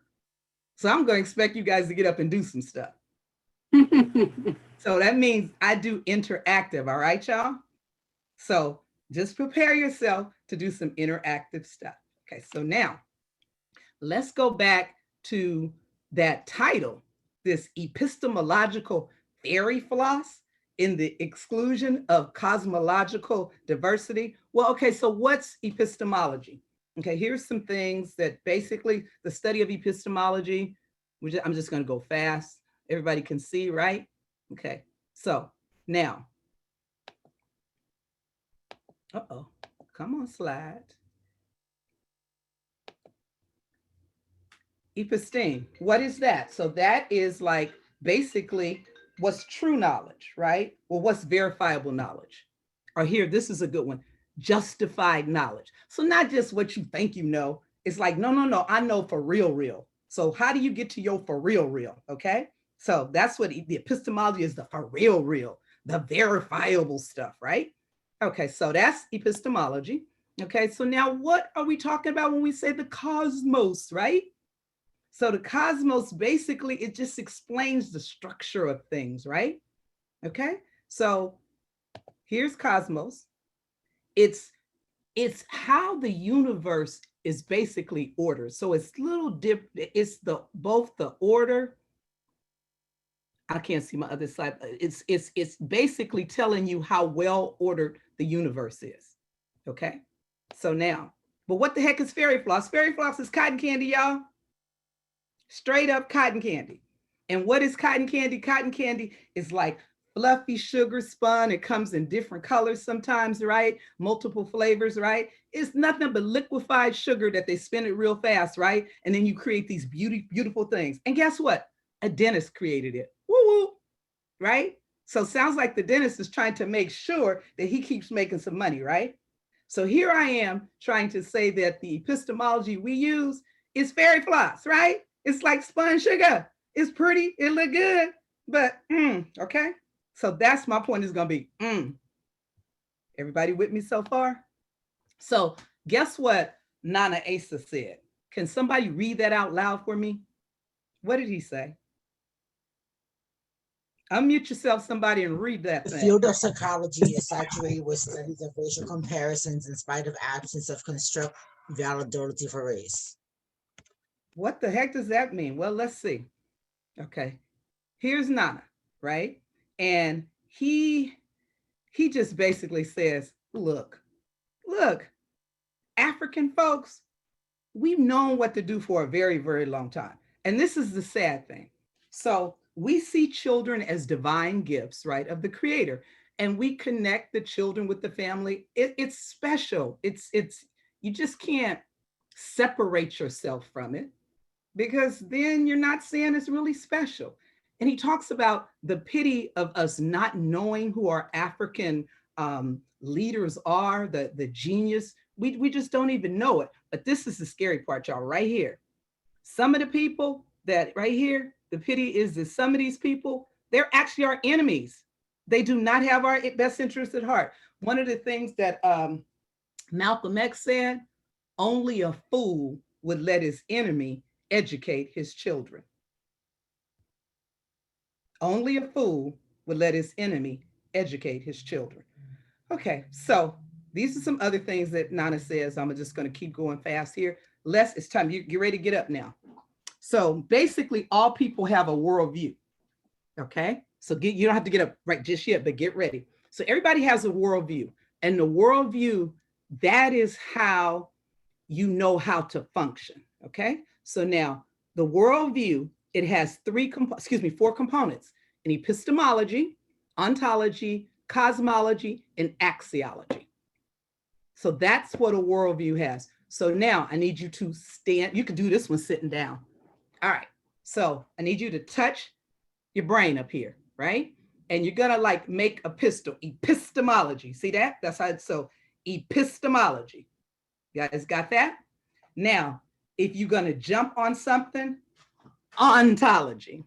So I'm going to expect you guys to get up and do some stuff. So that means I do interactive, all right, y'all? So just prepare yourself to do some interactive stuff. Okay, so now let's go back to that title, this epistemological theory floss in the exclusion of cosmological diversity. Well, okay, so what's epistemology? Okay, here's some things that basically the study of epistemology, which I'm just going to go fast. Everybody can see, right? Okay, so now, come on, slide. Episteme, what is that? So that is like basically what's true knowledge, right? Well, what's verifiable knowledge? Or here, this is a good one, justified knowledge. So not just what you think you know, it's like, no, I know for real. So how do you get to your for real, okay? So that's what the epistemology is, the for real, the verifiable stuff, right? Okay, so that's epistemology. Okay, so now what are we talking about when we say the cosmos, right? So the cosmos, basically, it just explains the structure of things, right? Okay, so here's cosmos. It's how the universe is basically ordered. So it's it's both the order. I can't see my other side. It's basically telling you how well ordered the universe is. Okay, so now, but what the heck is fairy floss? Fairy floss is cotton candy, y'all. Straight up cotton candy. And what is cotton candy? Cotton candy is like fluffy sugar spun. It comes in different colors sometimes, right? Multiple flavors, right? It's nothing but liquefied sugar that they spin it real fast, right? And then you create these beautiful things. And guess what? A dentist created it. Woo-woo, right? So sounds like the dentist is trying to make sure that he keeps making some money, right? So here I am trying to say that the epistemology we use is fairy floss, right? It's like spun sugar. It's pretty, it look good, but okay? So that's my point, is gonna be Everybody with me so far? So guess what Nana Asa said? Can somebody read that out loud for me? What did he say? Unmute yourself, somebody, and read that The thing. field of psychology is saturated with studies of racial comparisons in spite of absence of construct validity for race. What the heck does that mean? Well, let's see. Okay, here's Nana, right? And he just basically says, look, African folks, we've known what to do for a very, very long time. And this is the sad thing. So we see children as divine gifts, right, of the Creator. And we connect the children with the family. It's special. It's you just can't separate yourself from it, because then you're not saying it's really special. And he talks about the pity of us not knowing who our African leaders are, the genius. We just don't even know it. But this is the scary part, y'all, right here. Some of the people that right here, the pity is that some of these people, they're actually our enemies. They do not have our best interests at heart. One of the things that Malcolm X said, only a fool would let his enemy educate his children. Only a fool would let his enemy educate his children. Okay, so these are some other things that Nana says. I'm just going to keep going fast here. Les, it's time. You get ready to get up now. So basically, all people have a worldview. Okay, so you don't have to get up right just yet, but get ready. So everybody has a worldview, and the worldview, that is how you know how to function. Okay, so now the worldview, it has four components: an epistemology, ontology, cosmology, and axiology. So that's what a worldview has. So now I need you to stand. You can do this one sitting down. All right. So I need you to touch your brain up here, right? And you're gonna like make epistemology. See that? That's how it's so epistemology. You guys got that? Now, if you're gonna jump on something, ontology.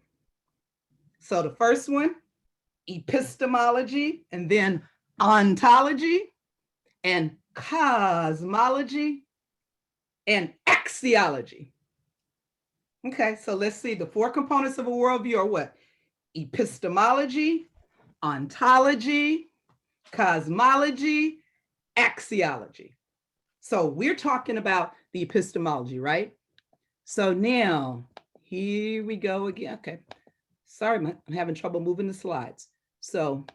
So the first one, epistemology, and then ontology, and cosmology, and axiology. Okay, so let's see. The four components of a worldview are what? Epistemology, ontology, cosmology, axiology. So we're talking about the epistemology, right? So now, here we go again. Okay, sorry, I'm having trouble moving the slides. So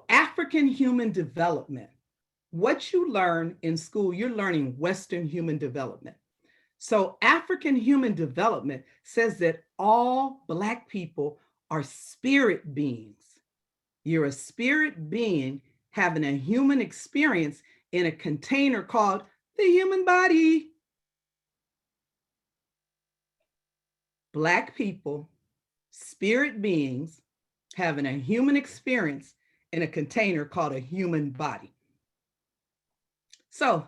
African human development. What you learn in school, you're learning Western human development. So African human development says that all Black people are spirit beings. You're a spirit being having a human experience in a container called the human body. Black people, spirit beings having a human experience in a container called a human body. So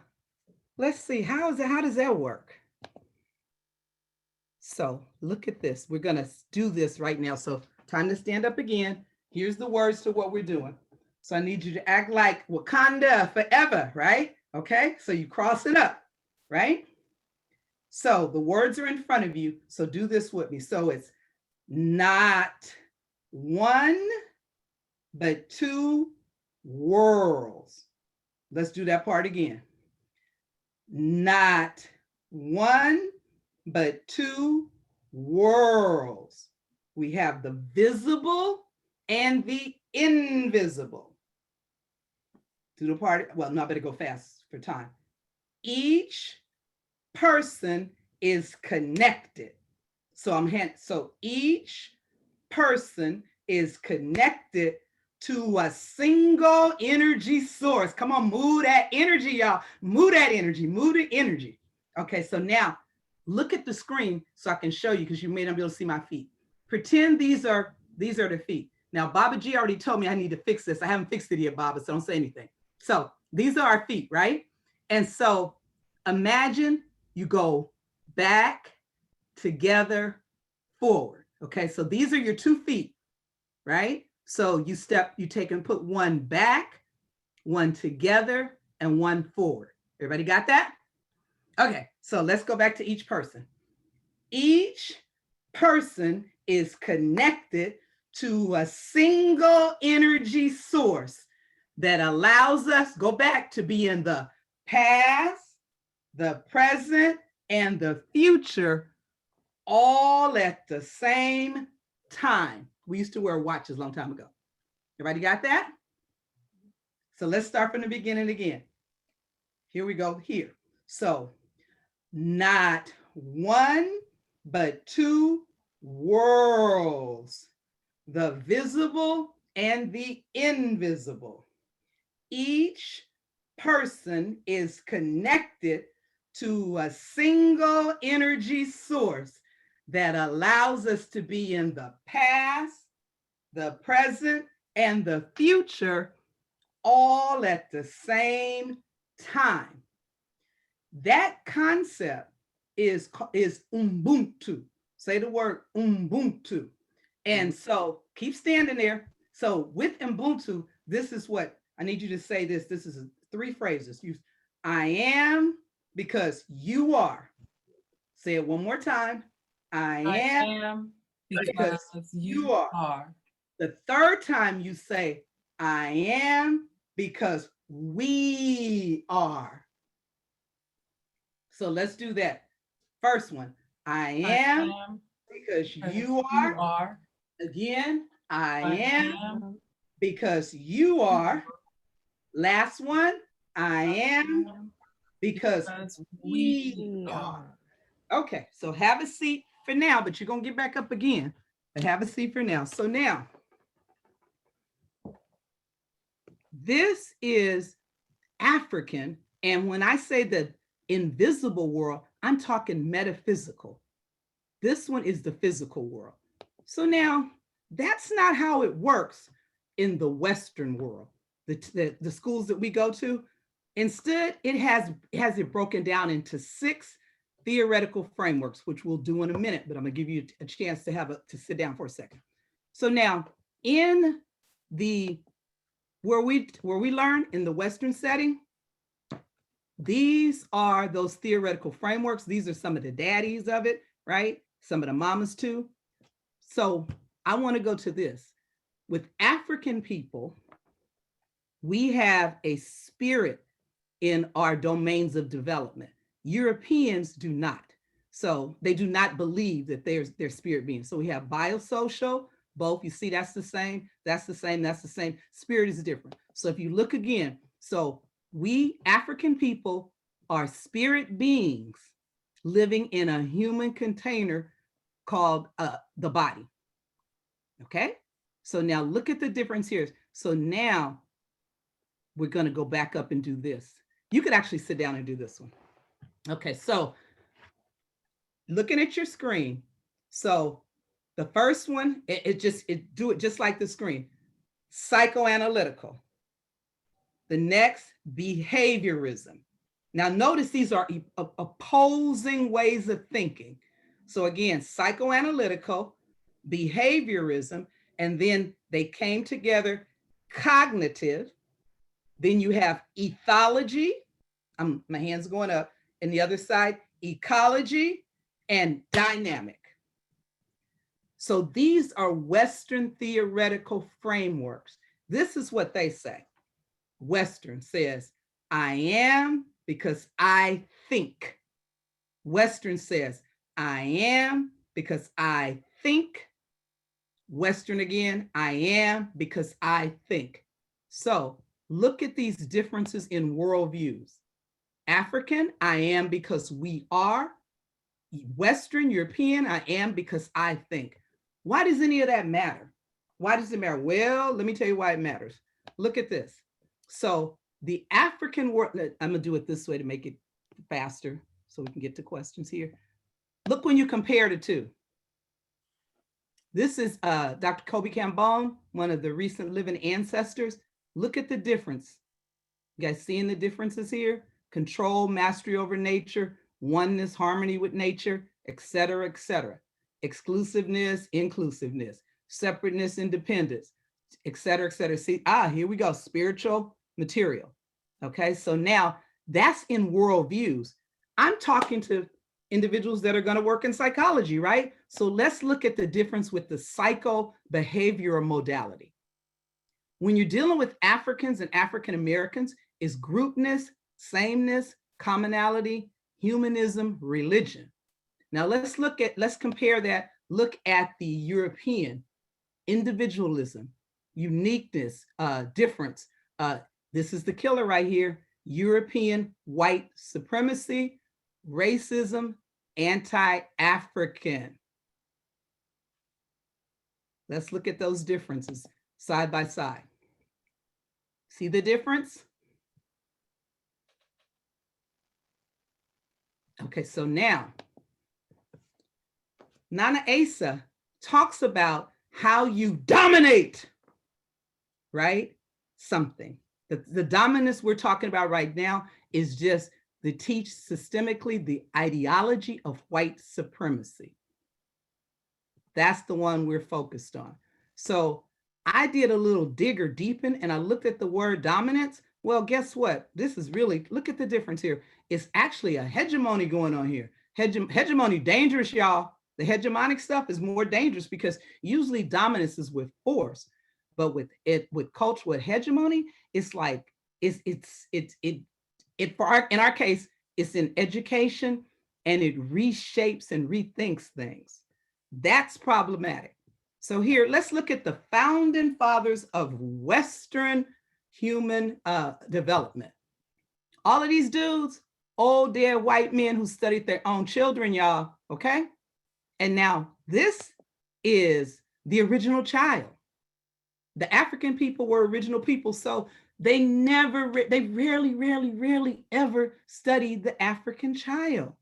let's see, how does that work? So look at this. We're gonna do this right now. So time to stand up again. Here's the words to what we're doing. So I need you to act like Wakanda forever, right? Okay, so you cross it up, right? So the words are in front of you. So do this with me. So it's not one, but two worlds. Let's do that part again. Not one, but two worlds. We have the visible and the invisible. Do the part, well, no, I better go fast for time. Each person is connected. So each person is connected to a single energy source. Come on, move that energy, y'all. Move that energy, move the energy. Okay, so now look at the screen so I can show you, because you may not be able to see my feet. Pretend these are the feet. Now, Baba G already told me I need to fix this. I haven't fixed it yet, Baba, so don't say anything. So these are our feet, right? And so imagine you go back, together, forward. Okay, so these are your 2 feet, right? So you take and put one back, one together, and one forward. Everybody got that? Okay, so let's go back to each person. Each person is connected to a single energy source that allows us, go back, to be in the past, the present, and the future all at the same time. We used to wear watches a long time ago. Everybody got that? So let's start from the beginning again. Here we go here. So not one, but two worlds, the visible and the invisible. Each person is connected to a single energy source that allows us to be in the past, the present, and the future all at the same time. That concept is Ubuntu. Say the word Ubuntu. And so keep standing there. So with Ubuntu, this is what I need you to say this. This is 3 phrases. Use I am because you are. Say it one more time. I am because you are. The 3rd time you say I am because we are. So let's do that. First one, I am because you are. Again, I am because you are. Last one, I am because we are. Okay, so have a seat for now, but you're going to get back up again. But have a seat for now. So now, this is African. And when I say the invisible world, I'm talking metaphysical. This one is the physical world. So now, that's not how it works in the Western world, the schools that we go to. Instead, it has it broken down into 6 theoretical frameworks, which we'll do in a minute, but I'm gonna give you a chance to sit down for a second. So now, in the where we learn in the Western setting, these are those theoretical frameworks. These are some of the daddies of it, right? Some of the mamas too. So I want to go to this. With African people, we have a spirit in our domains of development. Europeans do not. So they do not believe that they're spirit beings. So we have biosocial, both. You see, that's the same, that's the same, that's the same. Spirit is different. So if you look again, so we African people are spirit beings living in a human container called the body. Okay, so now look at the difference here. So now we're going to go back up and do this. You could actually sit down and do this one. Okay, so looking at your screen. So the first one, do it just like the screen. Psychoanalytical. The next, behaviorism. Now notice these are opposing ways of thinking. So again, psychoanalytical, behaviorism, and then they came together, cognitive. Then you have ethology. My hand's going up. And the other side, ecology and dynamic. So these are Western theoretical frameworks. This is what they say. Western says, I am because I think. Western says, I am because I think. Western again, I am because I think. So look at these differences in worldviews. African, I am because we are. Western European, I am because I think. Why does any of that matter? Why does it matter? Well, let me tell you why it matters. Look at this. So the African world, I'm gonna do it this way to make it faster so we can get to questions here. Look when you compare the two. This is Dr. Kobe Cambone, one of the recent living ancestors. Look at the difference. You guys seeing the differences here? Control, mastery over nature, oneness, harmony with nature, et cetera, et cetera. Exclusiveness, inclusiveness, separateness, independence, et cetera, et cetera. See, here we go, spiritual material. Okay, so now that's in worldviews. I'm talking to individuals that are going to work in psychology, right? So let's look at the difference with the psycho-behavioral modality. When you're dealing with Africans and African Americans, is groupness, sameness, commonality, humanism, religion. Now let's compare that. Look at the European individualism, uniqueness, difference. This is the killer right here. European white supremacy, racism, anti-African. Let's look at those differences side by side. See the difference? Okay, so now, Nana Asa talks about how you dominate, right? Something. The dominance we're talking about right now is just to teach systemically the ideology of white supremacy. That's the one we're focused on. So I did a little digger deepen and I looked at the word dominance. Well, guess what? This is really, look at the difference here. It's actually a hegemony going on here. Hegemony dangerous, y'all. The hegemonic stuff is more dangerous because usually dominance is with force. But with cultural hegemony, it's like it in our case, it's in education, and it reshapes and rethinks things. That's problematic. So here, let's look at the founding fathers of Western human development. All of these dudes, old dead white men who studied their own children, y'all, okay? And now this is the original child. The African people were original people, so they rarely ever studied the African child.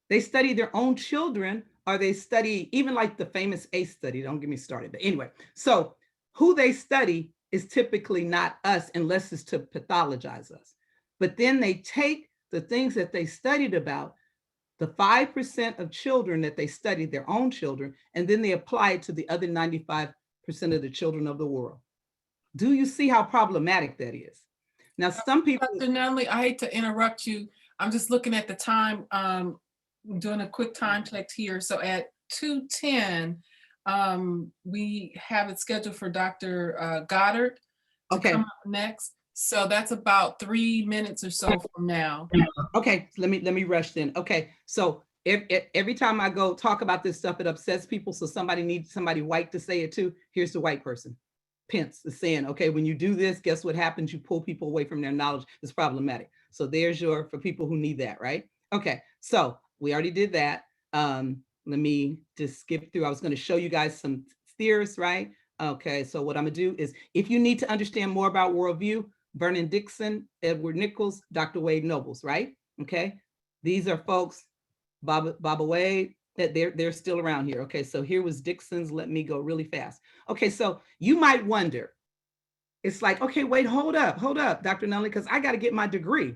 They study their own children, or they study even like the famous ACE study. Don't get me started. But anyway, so who they study is typically not us unless it's to pathologize us. But then they take the things that they studied about, the 5% of children that they studied, their own children, and then they apply it to the other 95% of the children of the world. Do you see how problematic that is? Now, some people— Dr. Nunley, I hate to interrupt you. I'm just looking at the time, doing a quick time check here. So at 2:10, we have it scheduled for Dr. Goddard to come up next. So that's about 3 minutes or so from now. Okay, let me rush then. Okay, so every time I go talk about this stuff, it upsets people. So somebody needs somebody white to say it too. Here's the white person. Pence is saying, okay, when you do this, guess what happens? You pull people away from their knowledge. It's problematic. So there's for people who need that, right? Okay, so we already did that. Let me just skip through. I was going to show you guys some theorists, right? Okay, so what I'm gonna do is, if you need to understand more about worldview, Vernon Dixon, Edward Nichols, Dr. Wade Nobles, right? Okay, these are folks, Baba Wade, that they're still around here. Okay, so here was Dixon's. Let me go really fast. Okay, so you might wonder, it's like, okay, wait, hold up, Dr. Nunley, because I got to get my degree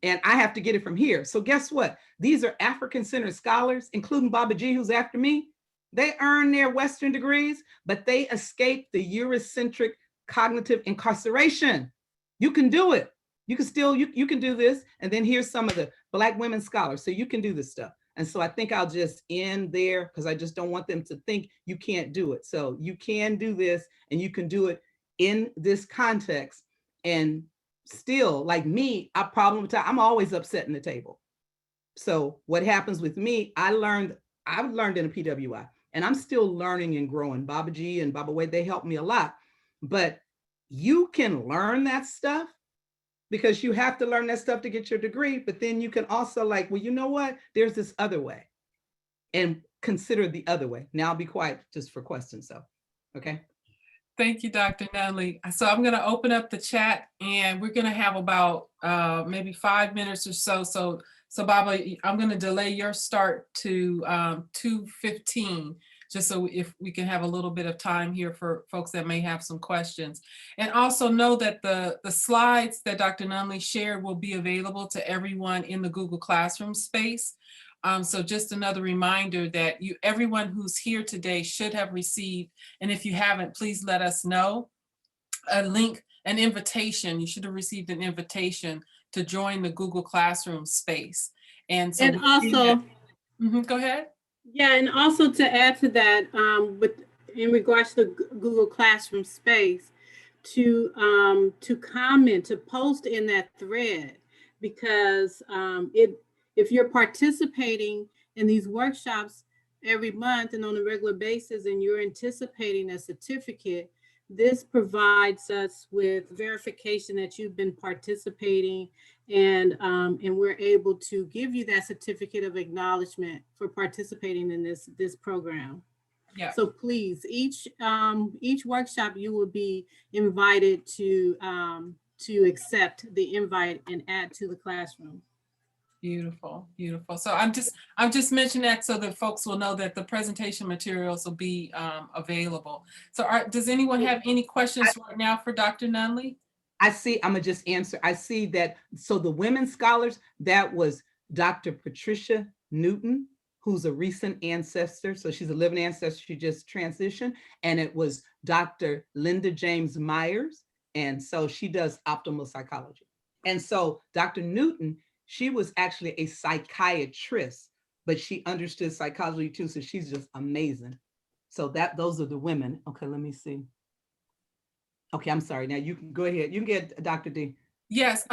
and I have to get it from here. So guess what? These are African-centered scholars, including Baba G, who's after me. They earn their Western degrees, but they escape the Eurocentric cognitive incarceration. You can do it. You can still, you can do this. And then here's some of the Black women scholars. So you can do this stuff. And so I think I'll just end there because I just don't want them to think you can't do it. So you can do this, and you can do it in this context. And still, like me, I'm always upsetting the table. So what happens with me, I've learned in a PWI, and I'm still learning and growing. Baba G and Baba Wade, they helped me a lot. But you can learn that stuff because you have to learn that stuff to get your degree. But then you can also like, well, you know what? There's this other way, and consider the other way. Now I'll be quiet just for questions. So, okay. Thank you, Dr. Nunley. So I'm going to open up the chat, and we're going to have about maybe 5 minutes or so. So Baba, I'm going to delay your start to 2:15, just so if we can have a little bit of time here for folks that may have some questions. And also know that the slides that Dr. Nunley shared will be available to everyone in the Google Classroom space. So just another reminder that everyone who's here today should have received, and if you haven't, please let us know, a link, an invitation. You should have received an invitation to join the Google Classroom space. And so also, go ahead. Yeah, and also to add to that, in regards to the Google Classroom space, to comment, to post in that thread, because if you're participating in these workshops every month and on a regular basis, and you're anticipating a certificate, this provides us with verification that you've been participating, and we're able to give you that certificate of acknowledgement for participating in this program. Yeah. So please, each workshop you will be invited to accept the invite and add to the classroom. Beautiful, beautiful. So I'm just mentioning that so that folks will know that the presentation materials will be available. So does anyone have any questions right now for Dr. Nunley? I see, I'm gonna just answer. I see that, so the women scholars, that was Dr. Patricia Newton, who's a recent ancestor. So she's a living ancestor, she just transitioned. And it was Dr. Linda James Myers. And so she does optimal psychology. And so Dr. Newton, she was actually a psychiatrist, but she understood psychology too. So she's just amazing. So those are the women. Okay, let me see. Okay, I'm sorry. Now you can go ahead. You can get Dr. D. Yes,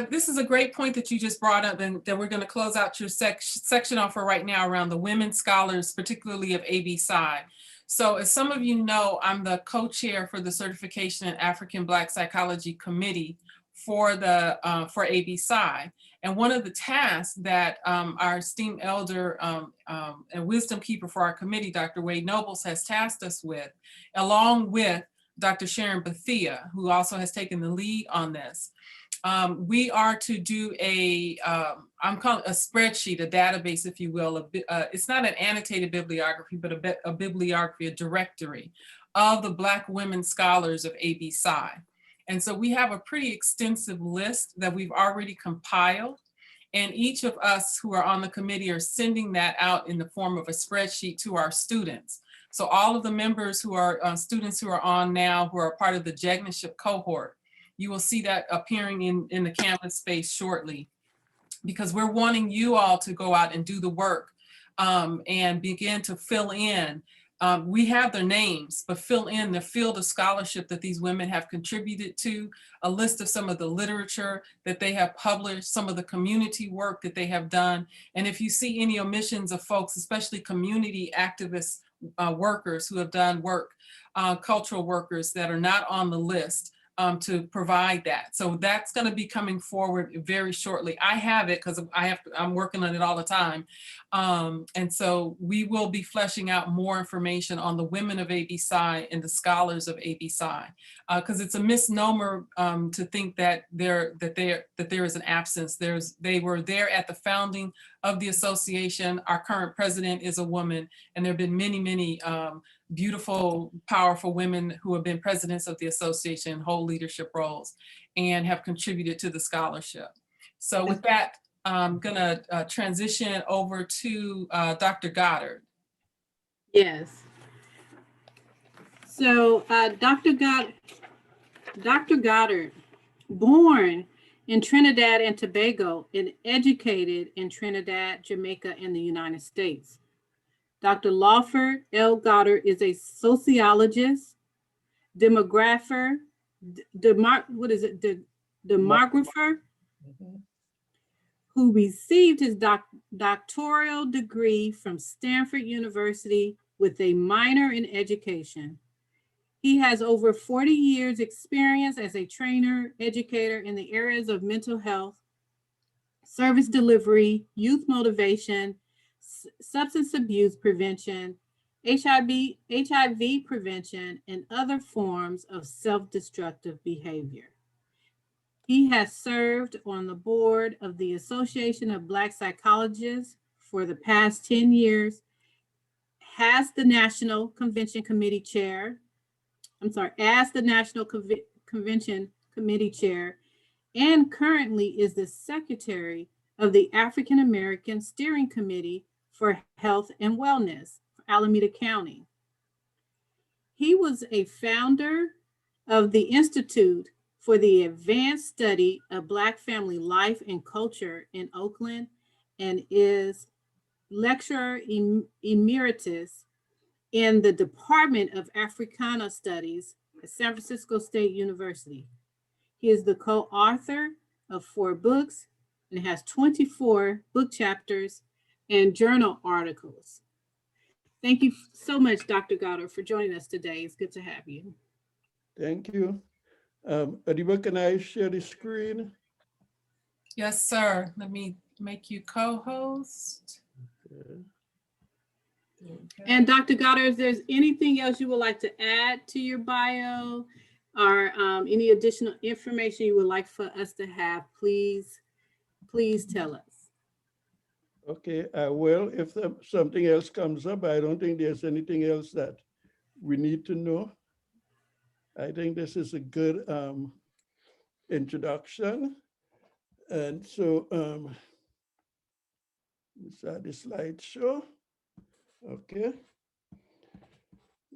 this is a great point that you just brought up, and that we're going to close out your section off for right now around the women scholars, particularly of AB Sci. So as some of you know, I'm the co-chair for the Certification in African Black Psychology Committee for the for AB Sci. And one of the tasks that our esteemed elder and wisdom keeper for our committee, Dr. Wade Nobles, has tasked us with, along with Dr. Sharon Bethia, who also has taken the lead on this. We are to do I'm calling a spreadsheet, a database, if you will. It's not an annotated bibliography, but a bibliography, a directory of the Black women scholars of AB Sci. And so we have a pretty extensive list that we've already compiled. And each of us who are on the committee are sending that out in the form of a spreadsheet to our students. So all of the members who are students who are on now, who are part of the JEGNISHIP cohort, you will see that appearing in the Canvas space shortly, because we're wanting you all to go out and do the work and begin to fill in. We have their names, but fill in the field of scholarship that these women have contributed to, a list of some of the literature that they have published, some of the community work that they have done. And if you see any omissions of folks, especially community activists, workers who have done work, cultural workers that are not on the list, to provide that. So that's going to be coming forward very shortly. I have it because I'm working on it all the time. And so we will be fleshing out more information on the women of AB Sci and the scholars of AB Sci, because it's a misnomer to think that there is an absence. They were there at the founding of the association. Our current president is a woman, and there have been many, many beautiful, powerful women who have been presidents of the association, hold leadership roles, and have contributed to the scholarship. So with that, I'm gonna transition over to Dr. Goddard. Yes. So Dr. Goddard, born in Trinidad and Tobago and educated in Trinidad, Jamaica, and the United States. Dr. Lawford L. Goddard is a sociologist, demographer, who received his doctoral degree from Stanford University with a minor in education. He has over 40 years experience as a trainer, educator in the areas of mental health, service delivery, youth motivation, substance abuse prevention, HIV prevention, and other forms of self-destructive behavior. He has served on the board of the Association of Black Psychologists for the past 10 years, as the National Convention Committee Chair, and currently is the Secretary of the African American Steering Committee for Health and Wellness for Alameda County. He was a founder of the Institute for the Advanced Study of Black Family Life and Culture in Oakland, and is lecturer emeritus in the Department of Africana Studies at San Francisco State University. He is the co-author of 4 books and has 24 book chapters and journal articles. Thank you so much, Dr. Goddard, for joining us today. It's good to have you. Thank you. Adiba, can I share the screen? Yes, sir. Let me make you co-host. Okay. And Dr. Goddard, if there's anything else you would like to add to your bio or any additional information you would like for us to have, please tell us. Okay, I will. If something else comes up, I don't think there's anything else that we need to know. I think this is a good introduction. And so, let's start the slideshow. Okay.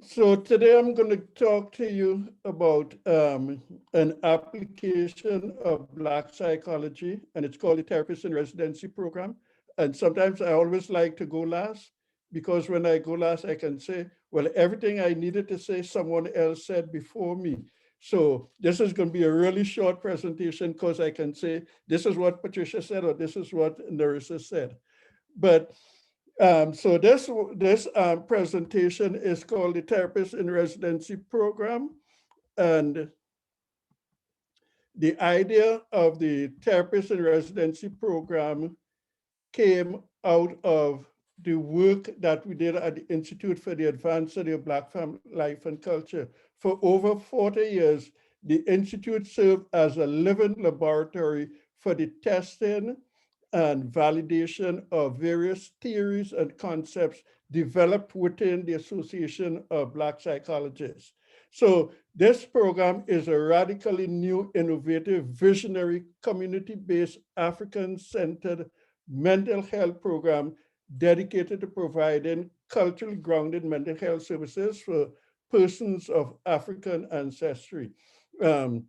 So today I'm going to talk to you about an application of Black psychology, and it's called the Therapist in Residency Program. And sometimes I always like to go last because when I go last, I can say, well, everything I needed to say, someone else said before me. So this is going to be a really short presentation because I can say, this is what Patricia said, or this is what Narissa said. But so this presentation is called the Therapist in Residency Program. And the idea of the Therapist in Residency Program came out of the work that we did at the Institute for the Advanced Study of Black Family Life and Culture. For over 40 years, the Institute served as a living laboratory for the testing and validation of various theories and concepts developed within the Association of Black Psychologists. So this program is a radically new, innovative, visionary, community-based, African-centered mental health program dedicated to providing culturally grounded mental health services for persons of African ancestry. And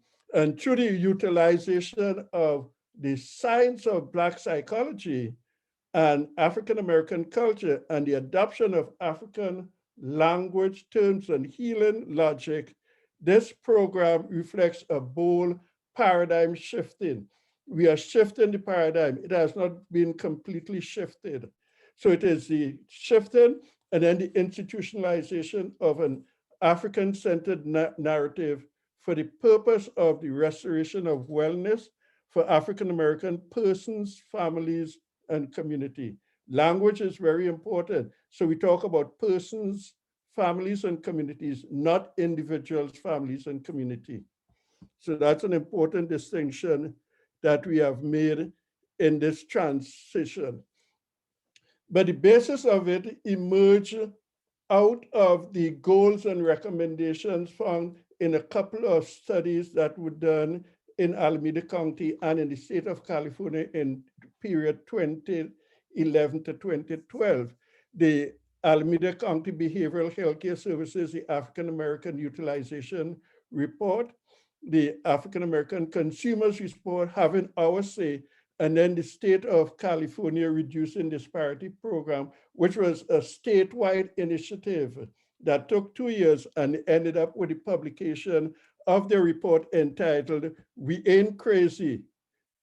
through the utilization of the science of Black psychology and African-American culture and the adoption of African language, terms, and healing logic, this program reflects a bold paradigm shifting. We are shifting the paradigm. It has not been completely shifted. So it is the shifting and then the institutionalization of an African-centered narrative for the purpose of the restoration of wellness for African-American persons, families, and community. Language is very important. So we talk about persons, families, and communities, not individuals, families, and community. So that's an important distinction that we have made in this transition. But the basis of it emerged out of the goals and recommendations found in a couple of studies that were done in Alameda County and in the state of California in period 2011 to 2012. The Alameda County Behavioral Healthcare Services, the African American Utilization Report, the African American Consumers Report, Having Our Say, and then the State of California Reducing Disparity Program, which was a statewide initiative that took 2 years and ended up with the publication of the report entitled, We Ain't Crazy,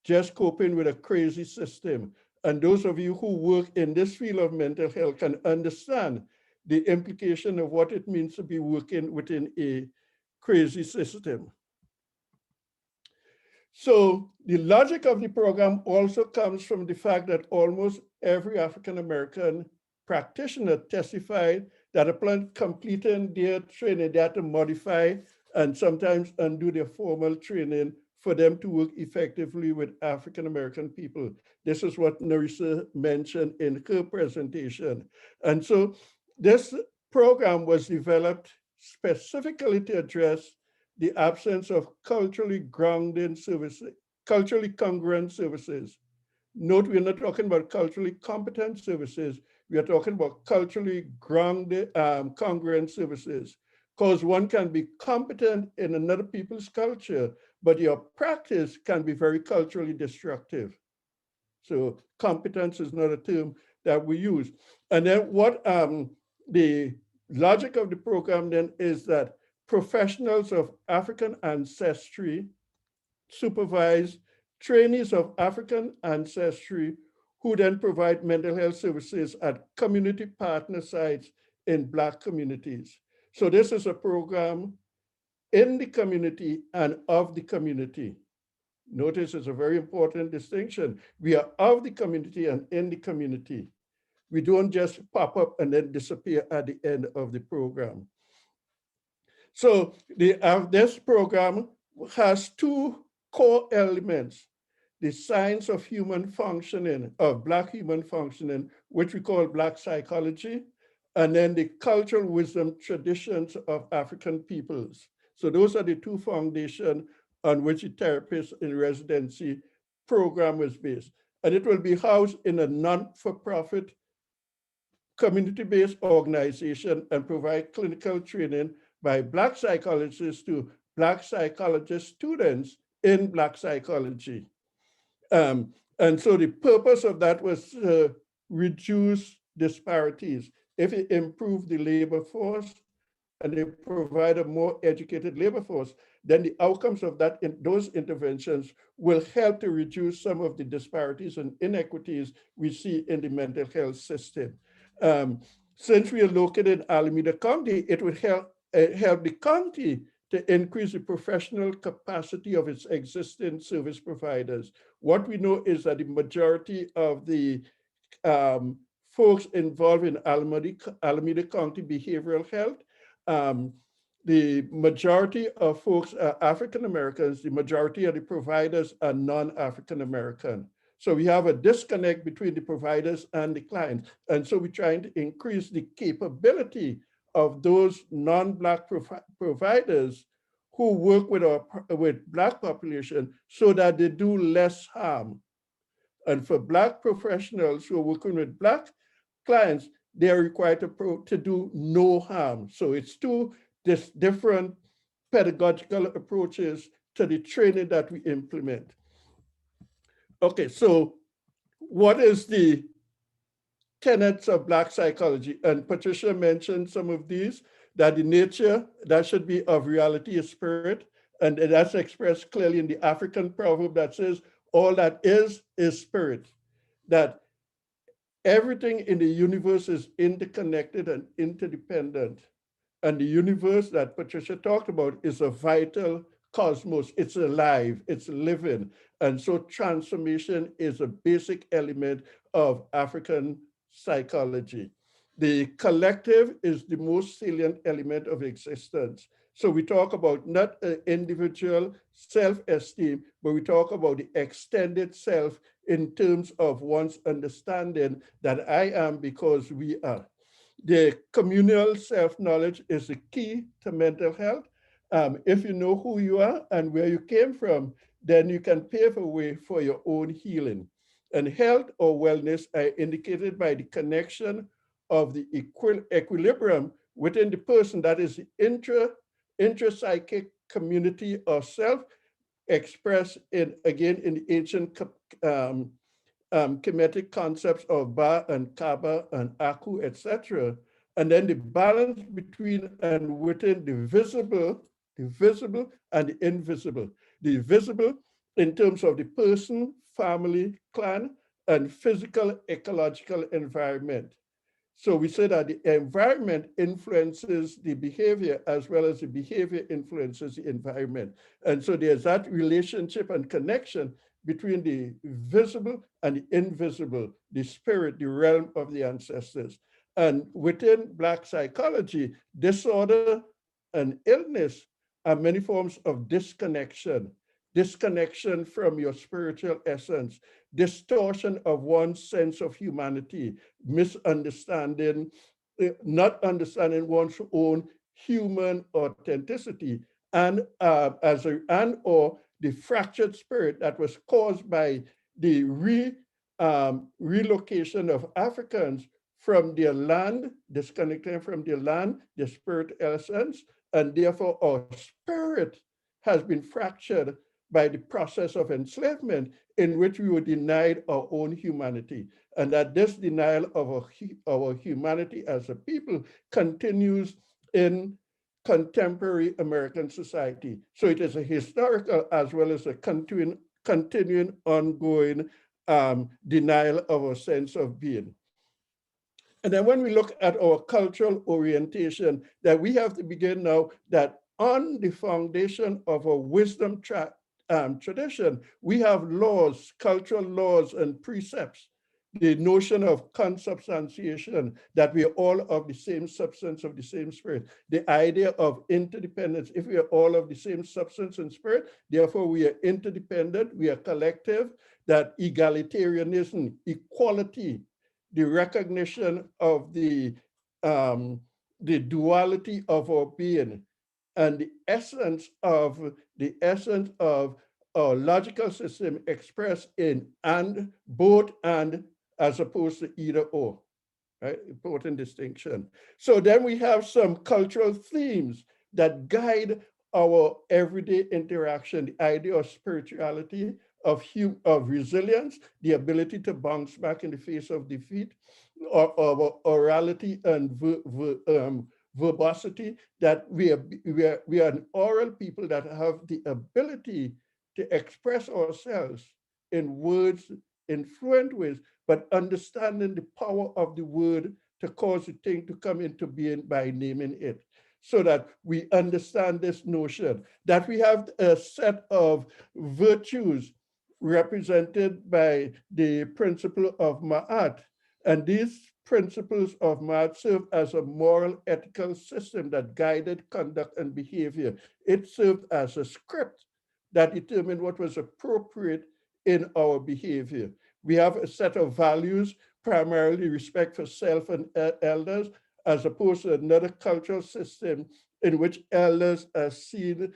Just Coping with a Crazy System. And those of you who work in this field of mental health can understand the implication of what it means to be working within a crazy system. So the logic of the program also comes from the fact that almost every African-American practitioner testified that upon completing their training, they had to modify and sometimes undo their formal training for them to work effectively with African-American people. This is what Narissa mentioned in her presentation. And so this program was developed specifically to address the absence of culturally grounded services, culturally congruent services. Note, we're not talking about culturally competent services. We are talking about culturally grounded, congruent services, because one can be competent in another people's culture, but your practice can be very culturally destructive. So competence is not a term that we use. And then what the logic of the program then is that professionals of African ancestry supervise trainees of African ancestry who then provide mental health services at community partner sites in Black communities. So this is a program in the community and of the community. Notice it's a very important distinction. We are of the community and in the community. We don't just pop up and then disappear at the end of the program. So this program has two core elements: the science of human functioning, of Black human functioning, which we call Black psychology, and then the cultural wisdom traditions of African peoples. So those are the two foundations on which the Therapist in Residency program is based. And it will be housed in a non-for-profit community-based organization and provide clinical training by Black psychologists to Black psychologist students in Black psychology. And so the purpose of that was to reduce disparities. if you improve the labor force and they provide a more educated labor force, then the outcomes of that those interventions will help to reduce some of the disparities and inequities we see in the mental health system. Since we are located in Alameda County, it would help the county to increase the professional capacity of its existing service providers. What we know is that the majority of the folks involved in Alameda County behavioral health, the majority of folks are African Americans, the majority of the providers are non-African American. So we have a disconnect between the providers and the clients. And so we're trying to increase the capability of those non-Black providers who work with Black population so that they do less harm. And for Black professionals who are working with Black clients, they are required to do no harm. So it's two different pedagogical approaches to the training that we implement. Okay, so what is the tenets of Black psychology? And Patricia mentioned some of these, that the nature that should be of reality is spirit. And that's expressed clearly in the African proverb that says, all that is spirit. That everything in the universe is interconnected and interdependent. And the universe that Patricia talked about is a vital cosmos. It's alive, it's living. And so transformation is a basic element of African psychology. The collective is the most salient element of existence. So we talk about not an individual self-esteem, but we talk about the extended self in terms of one's understanding that I am because we are. The communal self-knowledge is the key to mental health. If you know who you are and where you came from, then you can pave a way for your own healing. And health or wellness are indicated by the connection of the equilibrium within the person, that is the intrapsychic community of self, expressed in the ancient Kemetic concepts of Ba and Kaba and Aku, etc. And then the balance between and within the visible and the invisible. The visible in terms of the person, family, clan, and physical ecological environment. So we say that the environment influences the behavior as well as the behavior influences the environment. And so there's that relationship and connection between the visible and the invisible, the spirit, the realm of the ancestors. And within Black psychology, disorder and illness are many forms of disconnection from your spiritual essence, distortion of one's sense of humanity, misunderstanding, not understanding one's own human authenticity, and or the fractured spirit that was caused by the relocation of Africans from their land, disconnecting from their land, their spirit essence, and therefore our spirit has been fractured by the process of enslavement in which we were denied our own humanity. And that this denial of our humanity as a people continues in contemporary American society. So it is a historical as well as a continuing ongoing denial of our sense of being. And then when we look at our cultural orientation, that we have to begin now that on the foundation of a wisdom tradition, we have laws, cultural laws and precepts. The notion of consubstantiation, that we are all of the same substance of the same spirit. The idea of interdependence, if we are all of the same substance and spirit, therefore we are interdependent, we are collective, that egalitarianism, equality, the recognition of the duality of our being, and the essence of our logical system expressed in and, both and, as opposed to either or, right? Important distinction. So then we have some cultural themes that guide our everyday interaction, the idea of spirituality, of resilience, the ability to bounce back in the face of defeat, our orality and verbosity, that we are an oral people that have the ability to express ourselves in words, in fluent ways, but understanding the power of the word to cause a thing to come into being by naming it, so that we understand this notion that we have a set of virtues represented by the principle of Ma'at. And these principles of Ma'at serve as a moral ethical system that guided conduct and behavior. It served as a script that determined what was appropriate in our behavior. We have a set of values, primarily respect for self and elders, as opposed to another cultural system in which elders are seen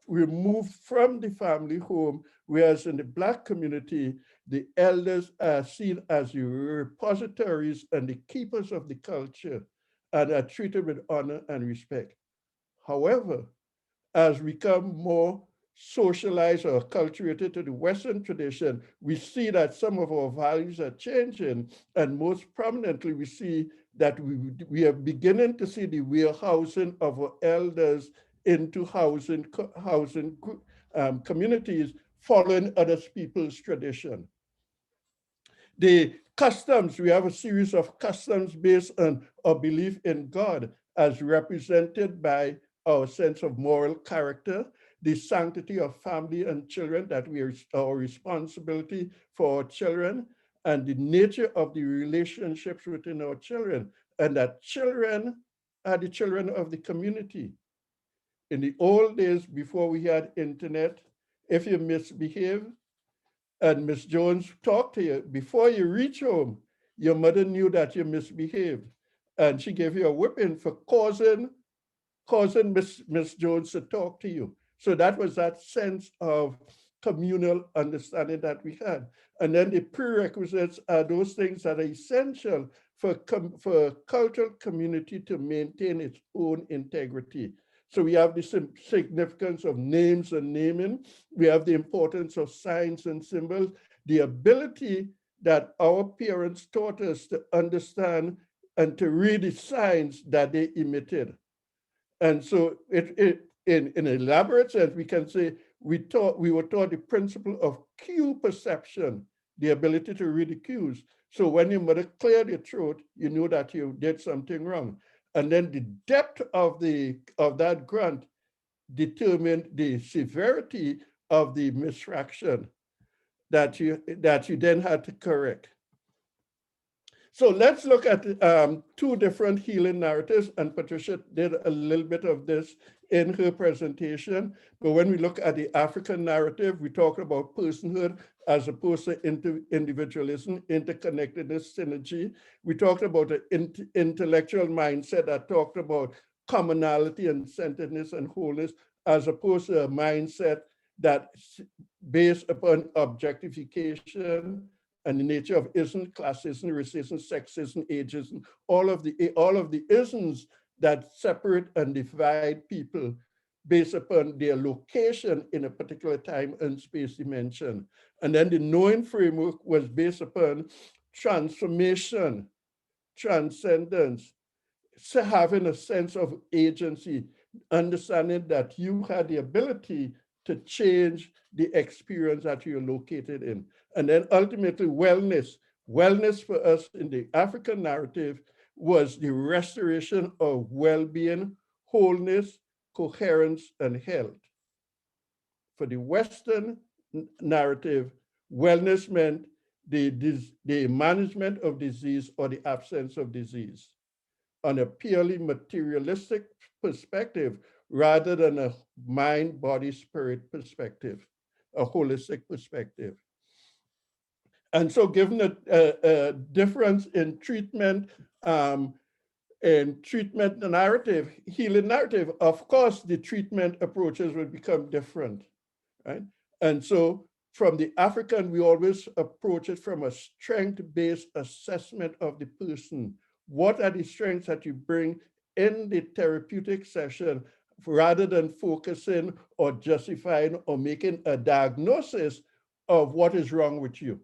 removed from the family home, whereas in the Black community, the elders are seen as the repositories and the keepers of the culture and are treated with honor and respect. However, as we become more socialized or acculturated to the Western tradition, we see that some of our values are changing. And most prominently, we see that we are beginning to see the warehousing of our elders into housing communities following other people's tradition. The customs, we have a series of customs based on our belief in God as represented by our sense of moral character, the sanctity of family and children, that we are our responsibility for our children, and the nature of the relationships within our children, and that children are the children of the community. In the old days, before we had internet, if you misbehave and Miss Jones talked to you, before you reach home, your mother knew that you misbehaved, and she gave you a whipping for causing Miss Jones to talk to you. So that was that sense of communal understanding that we had. And then the prerequisites are those things that are essential for cultural community to maintain its own integrity. So we have the significance of names and naming. We have the importance of signs and symbols, the ability that our parents taught us to understand and to read the signs that they emitted. And so in an elaborate sense, we can say we were taught the principle of cue perception, the ability to read the cues. So when your mother cleared your throat, you knew that you did something wrong. And then the depth of that grunt determined the severity of the misfraction that you then had to correct. So let's look at two different healing narratives, and Patricia did a little bit of this in her presentation. But when we look at the African narrative, we talk about personhood as opposed to individualism, interconnectedness, synergy. We talked about the intellectual mindset that talked about commonality and centeredness and wholeness, as opposed to a mindset that's based upon objectification and the nature of ism, classism, racism, sexism, ageism, all of the isms that separate and divide people based upon their location in a particular time and space dimension. And then the knowing framework was based upon transformation, transcendence, so having a sense of agency, understanding that you had the ability to change the experience that you're located in. And then ultimately wellness. Wellness for us in the African narrative was the restoration of well-being, wholeness, coherence, and health. For the Western narrative, wellness meant the management of disease or the absence of disease on a purely materialistic perspective rather than a mind, body, spirit perspective, a holistic perspective. And so given a difference in treatment narrative, healing narrative, of course, the treatment approaches will become different, right? And so from the African, we always approach it from a strength-based assessment of the person. What are the strengths that you bring in the therapeutic session rather than focusing or justifying or making a diagnosis of what is wrong with you?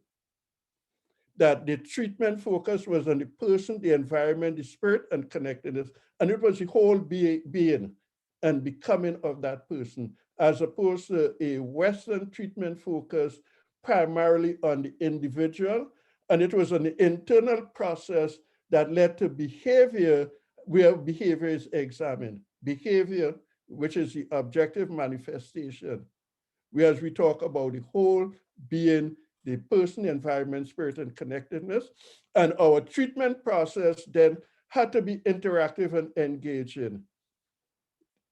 that the treatment focus was on the person, the environment, the spirit, and connectedness. And it was the whole being and becoming of that person, as opposed to a Western treatment focus primarily on the individual. And it was an internal process that led to behavior, where behavior is examined. Behavior, which is the objective manifestation. Whereas we talk about the whole being, the person, environment, spirit, and connectedness. And our treatment process then had to be interactive and engaging.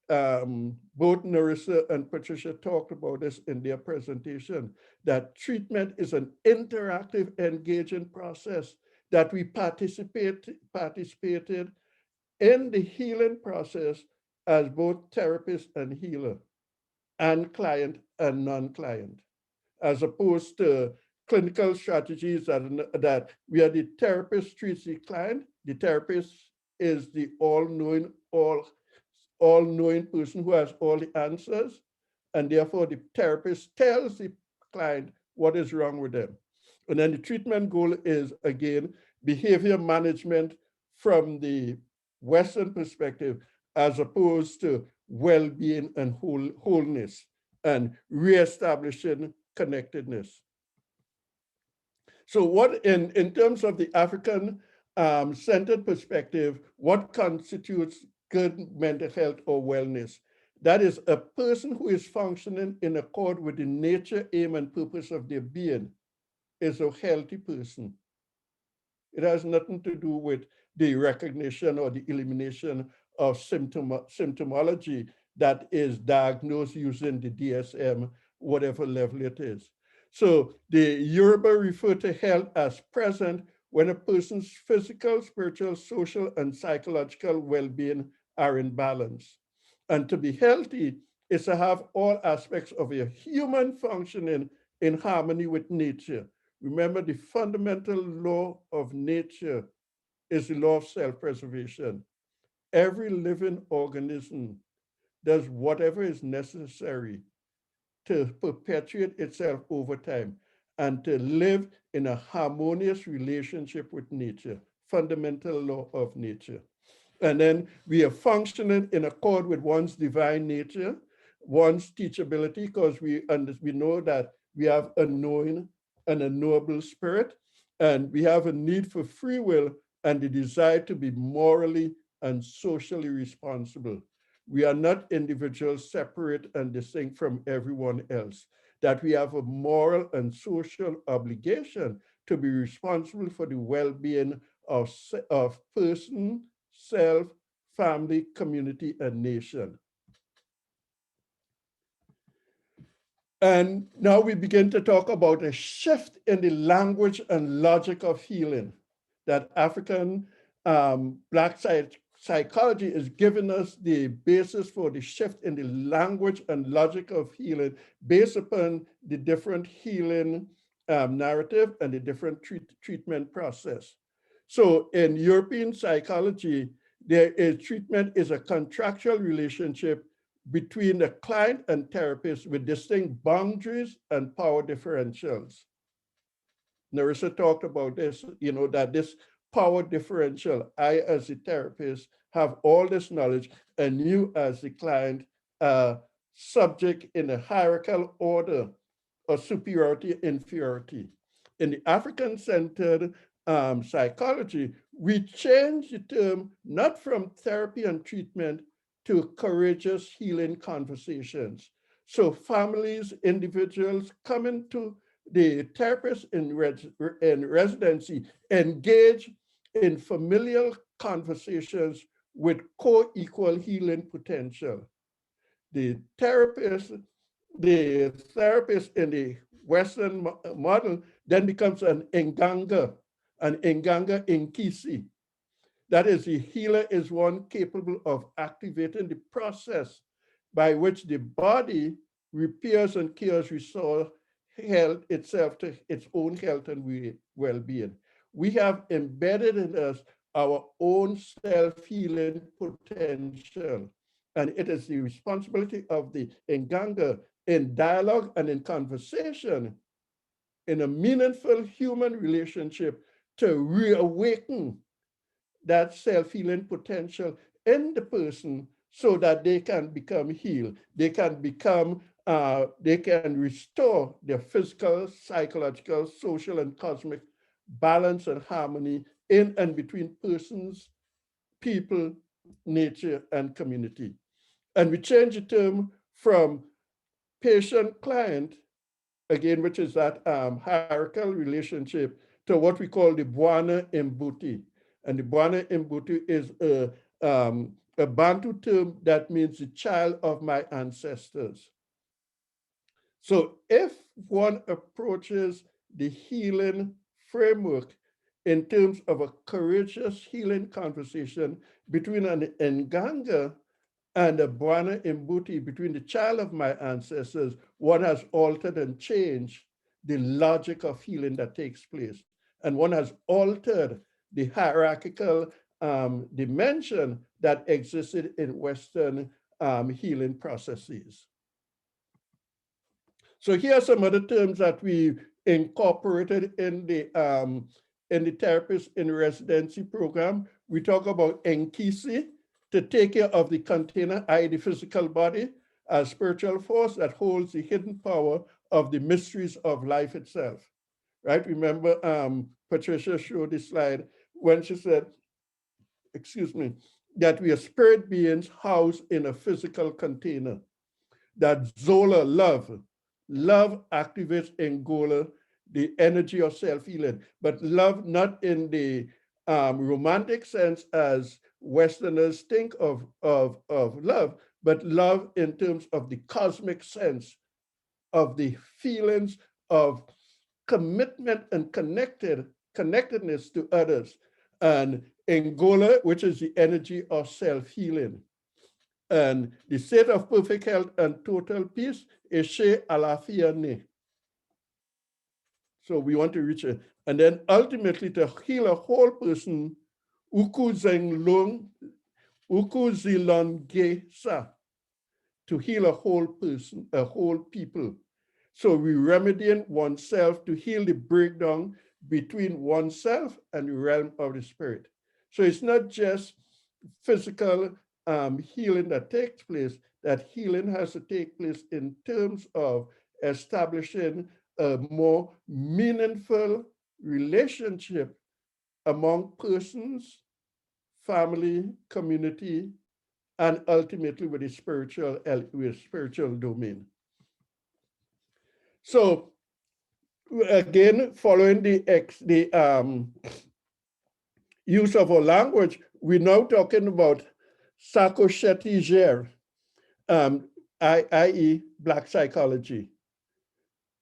Both Narissa and Patricia talked about this in their presentation, that treatment is an interactive, engaging process, that we participated in the healing process as both therapist and healer, and client and non-client, as opposed to clinical strategies that where the therapist treats the client, the therapist is the all-knowing person who has all the answers, and therefore the therapist tells the client what is wrong with them. And then the treatment goal is, again, behavior management from the Western perspective, as opposed to well-being and wholeness and reestablishing connectedness. So what, in terms of the African centered perspective, what constitutes good mental health or wellness? That is a person who is functioning in accord with the nature, aim, and purpose of their being is a healthy person. It has nothing to do with the recognition or the elimination of symptomology that is diagnosed using the DSM, whatever level it is. So the Yoruba refer to health as present when a person's physical, spiritual, social, and psychological well-being are in balance. And to be healthy is to have all aspects of your human functioning in harmony with nature. Remember, the fundamental law of nature is the law of self-preservation. Every living organism does whatever is necessary to perpetuate itself over time and to live in a harmonious relationship with nature, fundamental law of nature. And then we are functioning in accord with one's divine nature, one's teachability, because we know that we have a knowing and a knowable spirit, and we have a need for free will and the desire to be morally and socially responsible. We are not individuals separate and distinct from everyone else, that we have a moral and social obligation to be responsible for the well-being of person, self, family, community, and nation. And now we begin to talk about a shift in the language and logic of healing, that African Black psychology is giving us the basis for the shift in the language and logic of healing based upon the different healing narrative and the different treatment process. So in European psychology, treatment is a contractual relationship between the client and therapist with distinct boundaries and power differentials. Narissa talked about this, that this power differential, I as a therapist have all this knowledge, and you as the client are subject in a hierarchical order of superiority, inferiority. In the African-centered psychology, we change the term not from therapy and treatment to courageous healing conversations. So families, individuals coming to the therapist in residency engage in familial conversations with co-equal healing potential. The therapist in the Western model then becomes an Nganga Nkisi. That is, the healer is one capable of activating the process by which the body repairs and cures, restores health itself to its own health and well-being. We have embedded in us our own self-healing potential. And it is the responsibility of the Nganga in dialogue and in conversation in a meaningful human relationship to reawaken that self-healing potential in the person so that they can become healed. They can become, they can restore their physical, psychological, social, and cosmic balance and harmony in and between persons, people, nature, and community. And we change the term from patient-client, again, which is that hierarchical relationship, to what we call the Bwana Mbuti. And the Bwana Mbuti is a Bantu term that means the child of my ancestors. So if one approaches the healing framework in terms of a courageous healing conversation between an Nganga and a Bwana Mbuti, between the child of my ancestors, one has altered and changed the logic of healing that takes place. And one has altered the hierarchical dimension that existed in Western healing processes. So here are some other terms that we incorporated in the therapist in residency program. We talk about Enkisi, to take care of the container, i.e. the physical body, as spiritual force that holds the hidden power of the mysteries of life itself, right? Remember Patricia showed this slide when she said, excuse me, that we are spirit beings housed in a physical container. That Zola, love activates in Gola the energy of self-healing, but love not in the romantic sense as Westerners think of love, but love in terms of the cosmic sense of the feelings of commitment and connectedness to others. And Ngola, which is the energy of self-healing. And the state of perfect health and total peace is She Alafia Ne. So we want to reach it. And then ultimately to heal a whole person, Uku Zenglong, Uku Zilon Ge Sa, to heal a whole person, a whole people. So we remedying oneself to heal the breakdown between oneself and the realm of the spirit. So it's not just physical healing that takes place, that healing has to take place in terms of establishing a more meaningful relationship among persons, family, community, and ultimately with the spiritual domain. So again, following the use of our language, we're now talking about Sakosheti Jer, i.e. Black psychology.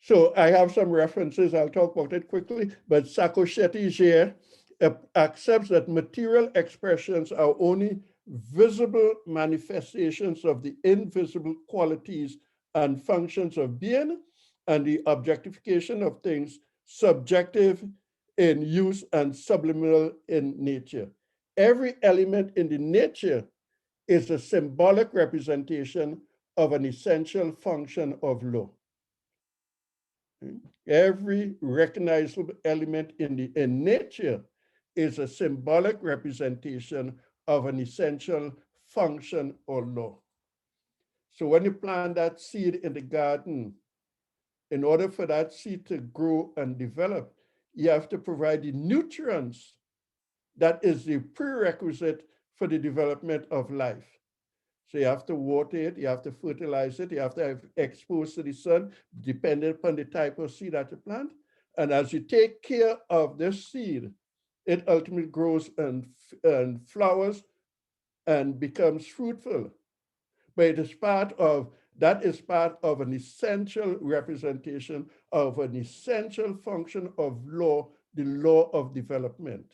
So I have some references, I'll talk about it quickly, but Sakosheti Jer accepts that material expressions are only visible manifestations of the invisible qualities and functions of being, and the objectification of things subjective in use and subliminal in nature. Every element in the nature is a symbolic representation of an essential function of law. Every recognizable element in nature is a symbolic representation of an essential function or law. So when you plant that seed in the garden, in order for that seed to grow and develop, you have to provide the nutrients that is the prerequisite for the development of life. So you have to water it, you have to fertilize it, you have to have exposed to the sun, depending upon the type of seed that you plant. And as you take care of this seed, it ultimately grows and flowers and becomes fruitful. But it is that is part of an essential representation of an essential function of law, the law of development.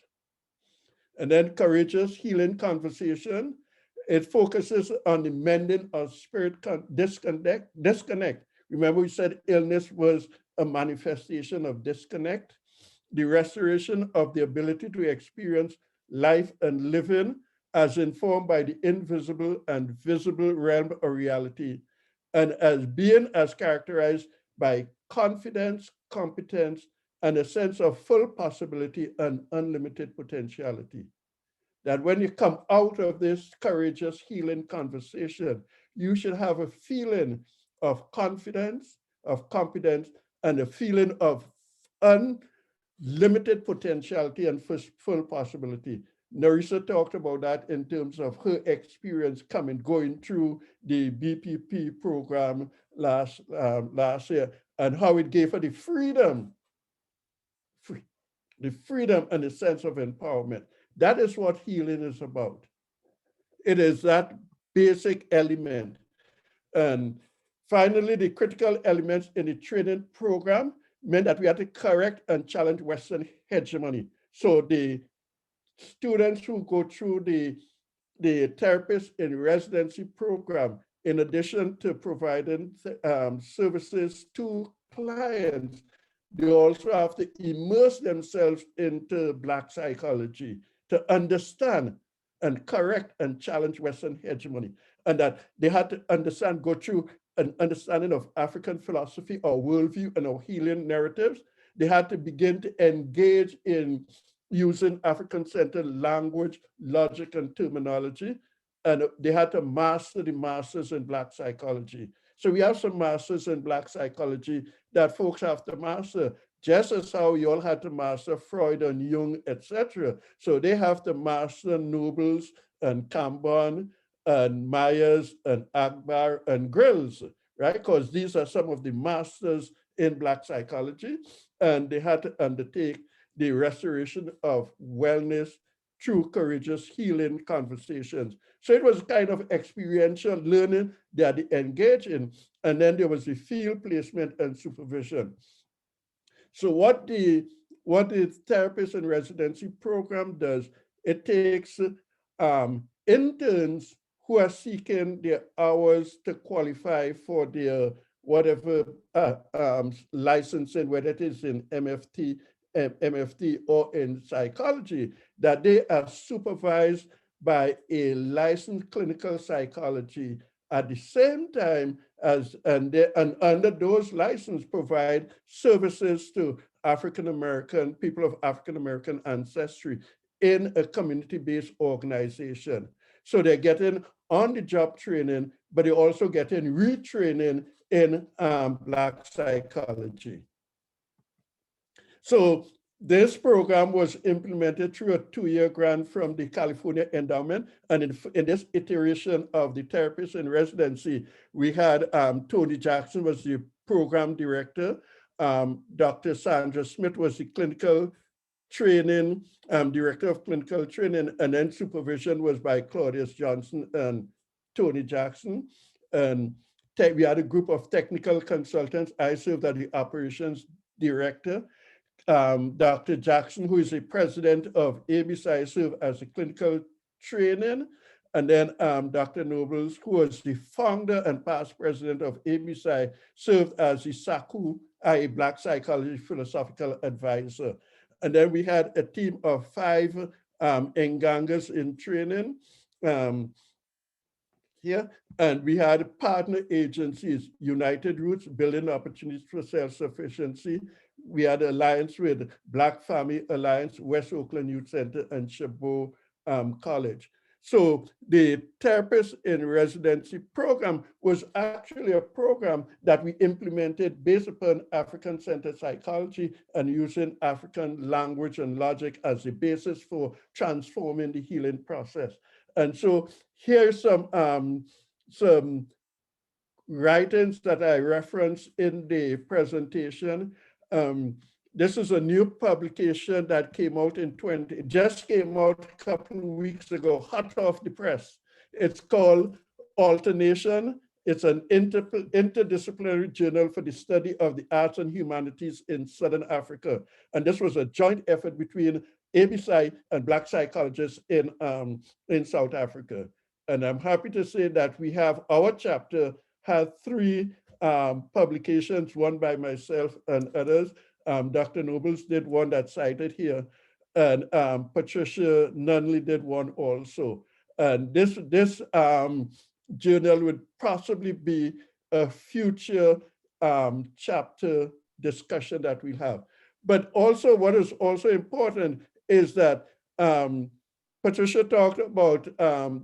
And then courageous healing conversation. It focuses on the mending of spirit disconnect. Remember we said illness was a manifestation of disconnect. The restoration of the ability to experience life and living as informed by the invisible and visible realm of reality, and as being as characterized by confidence, competence, and a sense of full possibility and unlimited potentiality. That when you come out of this courageous healing conversation, you should have a feeling of confidence, of competence, and a feeling of unlimited potentiality and full possibility. Narissa talked about that in terms of her experience going through the BPP program last year, and how it gave her the freedom and the sense of empowerment. That is what healing is about. It is that basic element. And finally, the critical elements in the training program meant that we had to correct and challenge Western hegemony. So the students who go through the therapist in residency program, in addition to providing services to clients, they also have to immerse themselves into Black psychology to understand and correct and challenge Western hegemony. And that they had to go through an understanding of African philosophy or worldview and our healing narratives. They had to begin to engage in using African-centered language, logic, and terminology. And they had to master the masters in Black psychology. So we have some masters in Black psychology that folks have to master, just as how you all had to master Freud and Jung, etc. So they have to master Nobles and Cambon and Myers and Akbar and Grills, right? Because these are some of the masters in Black psychology, and they had to undertake the restoration of wellness through courageous healing conversations. So it was kind of experiential learning that they engaged in, and then there was the field placement and supervision. So what the therapist in residency program does, it takes interns who are seeking their hours to qualify for their whatever licensing, whether it is in MFT or in psychology, that they are supervised by a licensed clinical psychology at the same time as, and under those licenses provide services to African-American, people of African-American ancestry in a community-based organization. So they're getting on-the-job training, but they're also getting retraining in Black psychology. So this program was implemented through a 2-year grant from the California Endowment. And in this iteration of the therapist in residency, we had Tony Jackson was the program director. Dr. Sandra Smith was the clinical training, director of clinical training, and then supervision was by Claudius Johnson and Tony Jackson. And we had a group of technical consultants. I served as the operations director. Dr. Jackson, who is the president of ABSI, served as a clinical training. And then Dr. Nobles, who was the founder and past president of ABSI, served as the SACU, a Black psychology philosophical advisor. And then we had a team of 5 Ngangas in training here. And we had partner agencies, United Roots, Building Opportunities for Self-Sufficiency. We had an alliance with Black Family Alliance, West Oakland Youth Center, and Chabot College. So the therapist in residency program was actually a program that we implemented based upon African-centered psychology and using African language and logic as the basis for transforming the healing process. And so here's some writings that I referenced in the presentation. This is a new publication that came out it just came out a couple of weeks ago, hot off the press. It's called Alternation. It's an interdisciplinary journal for the study of the arts and humanities in Southern Africa. And this was a joint effort between ABSI and Black psychologists in South Africa. And I'm happy to say that we have, our chapter had 3 publications, one by myself and others. Dr. Nobles did one that's cited here, and Patricia Nunley did one also. And this journal would possibly be a future chapter discussion that we'll have. But also what is also important is that Patricia talked about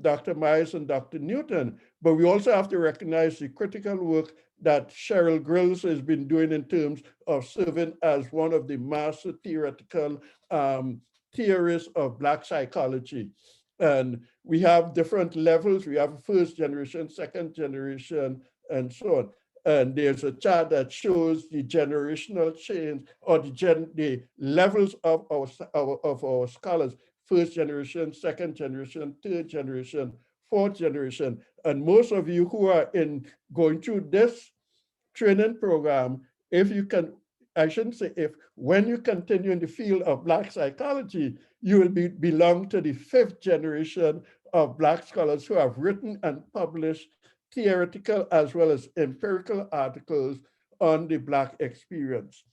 Dr. Myers and Dr. Newton, but we also have to recognize the critical work that Cheryl Grills has been doing in terms of serving as one of the master theoretical theorists of Black psychology. And we have different levels. We have first generation, second generation, and so on. And there's a chart that shows the generational change or the levels of our scholars: first generation, second generation, third generation, fourth generation. And most of you who are going through this training program, if you can, I shouldn't say if, when you continue in the field of Black psychology, you will belong to the fifth generation of Black scholars who have written and published theoretical as well as empirical articles on the Black experience.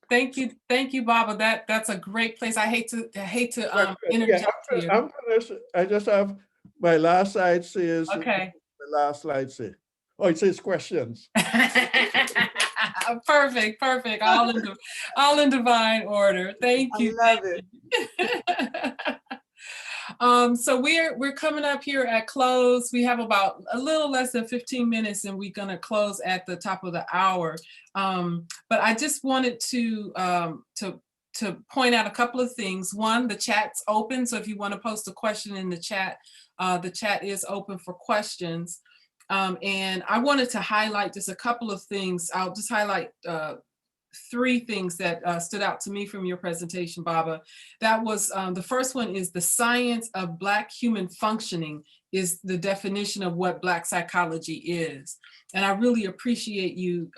Thank you, Baba. That's a great place. I hate to interject here. I'm finished. I just have my last slide says. Okay. The last slide says. Oh, it says questions. Perfect. All in divine order. Thank you. I love it. So we're coming up here at close. We have about a little less than 15 minutes and we're gonna close at the top of the hour. But I just wanted to point out a couple of things. One, the chat's open. So if you want to post a question in the chat is open for questions. And I wanted to highlight just a couple of things. I'll just highlight three things that stood out to me from your presentation, Baba. That was, the first one is the science of Black human functioning is the definition of what Black psychology is. And I really appreciate you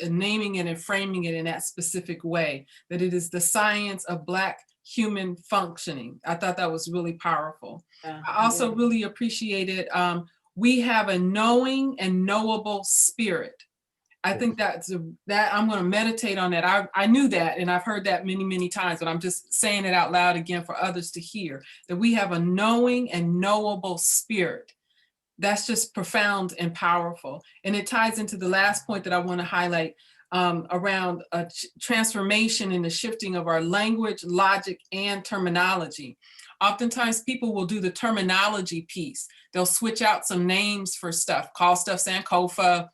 naming it and framing it in that specific way, that it is the science of Black human functioning. I thought that was really powerful. I also really appreciated, we have a knowing and knowable spirit. I think that I'm going to meditate on that. I knew that, and I've heard that many, many times, but I'm just saying it out loud again for others to hear, that we have a knowing and knowable spirit. That's just profound and powerful. And it ties into the last point that I want to highlight around a transformation in the shifting of our language, logic, and terminology. Oftentimes people will do the terminology piece. They'll switch out some names for stuff, call stuff Sankofa,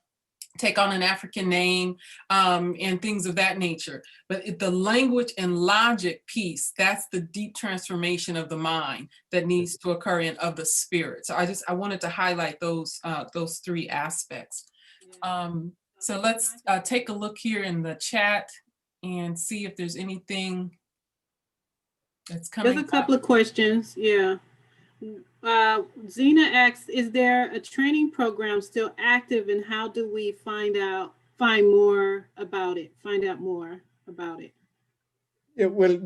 take on an African name, and things of that nature. But the language and logic piece, that's the deep transformation of the mind that needs to occur in of the spirit. So I wanted to highlight those three aspects. So let's take a look here in the chat and see if there's anything that's coming. There's a couple of questions, yeah. Zena asks, is there a training program still active, and how do we find out more about it? Yeah, well,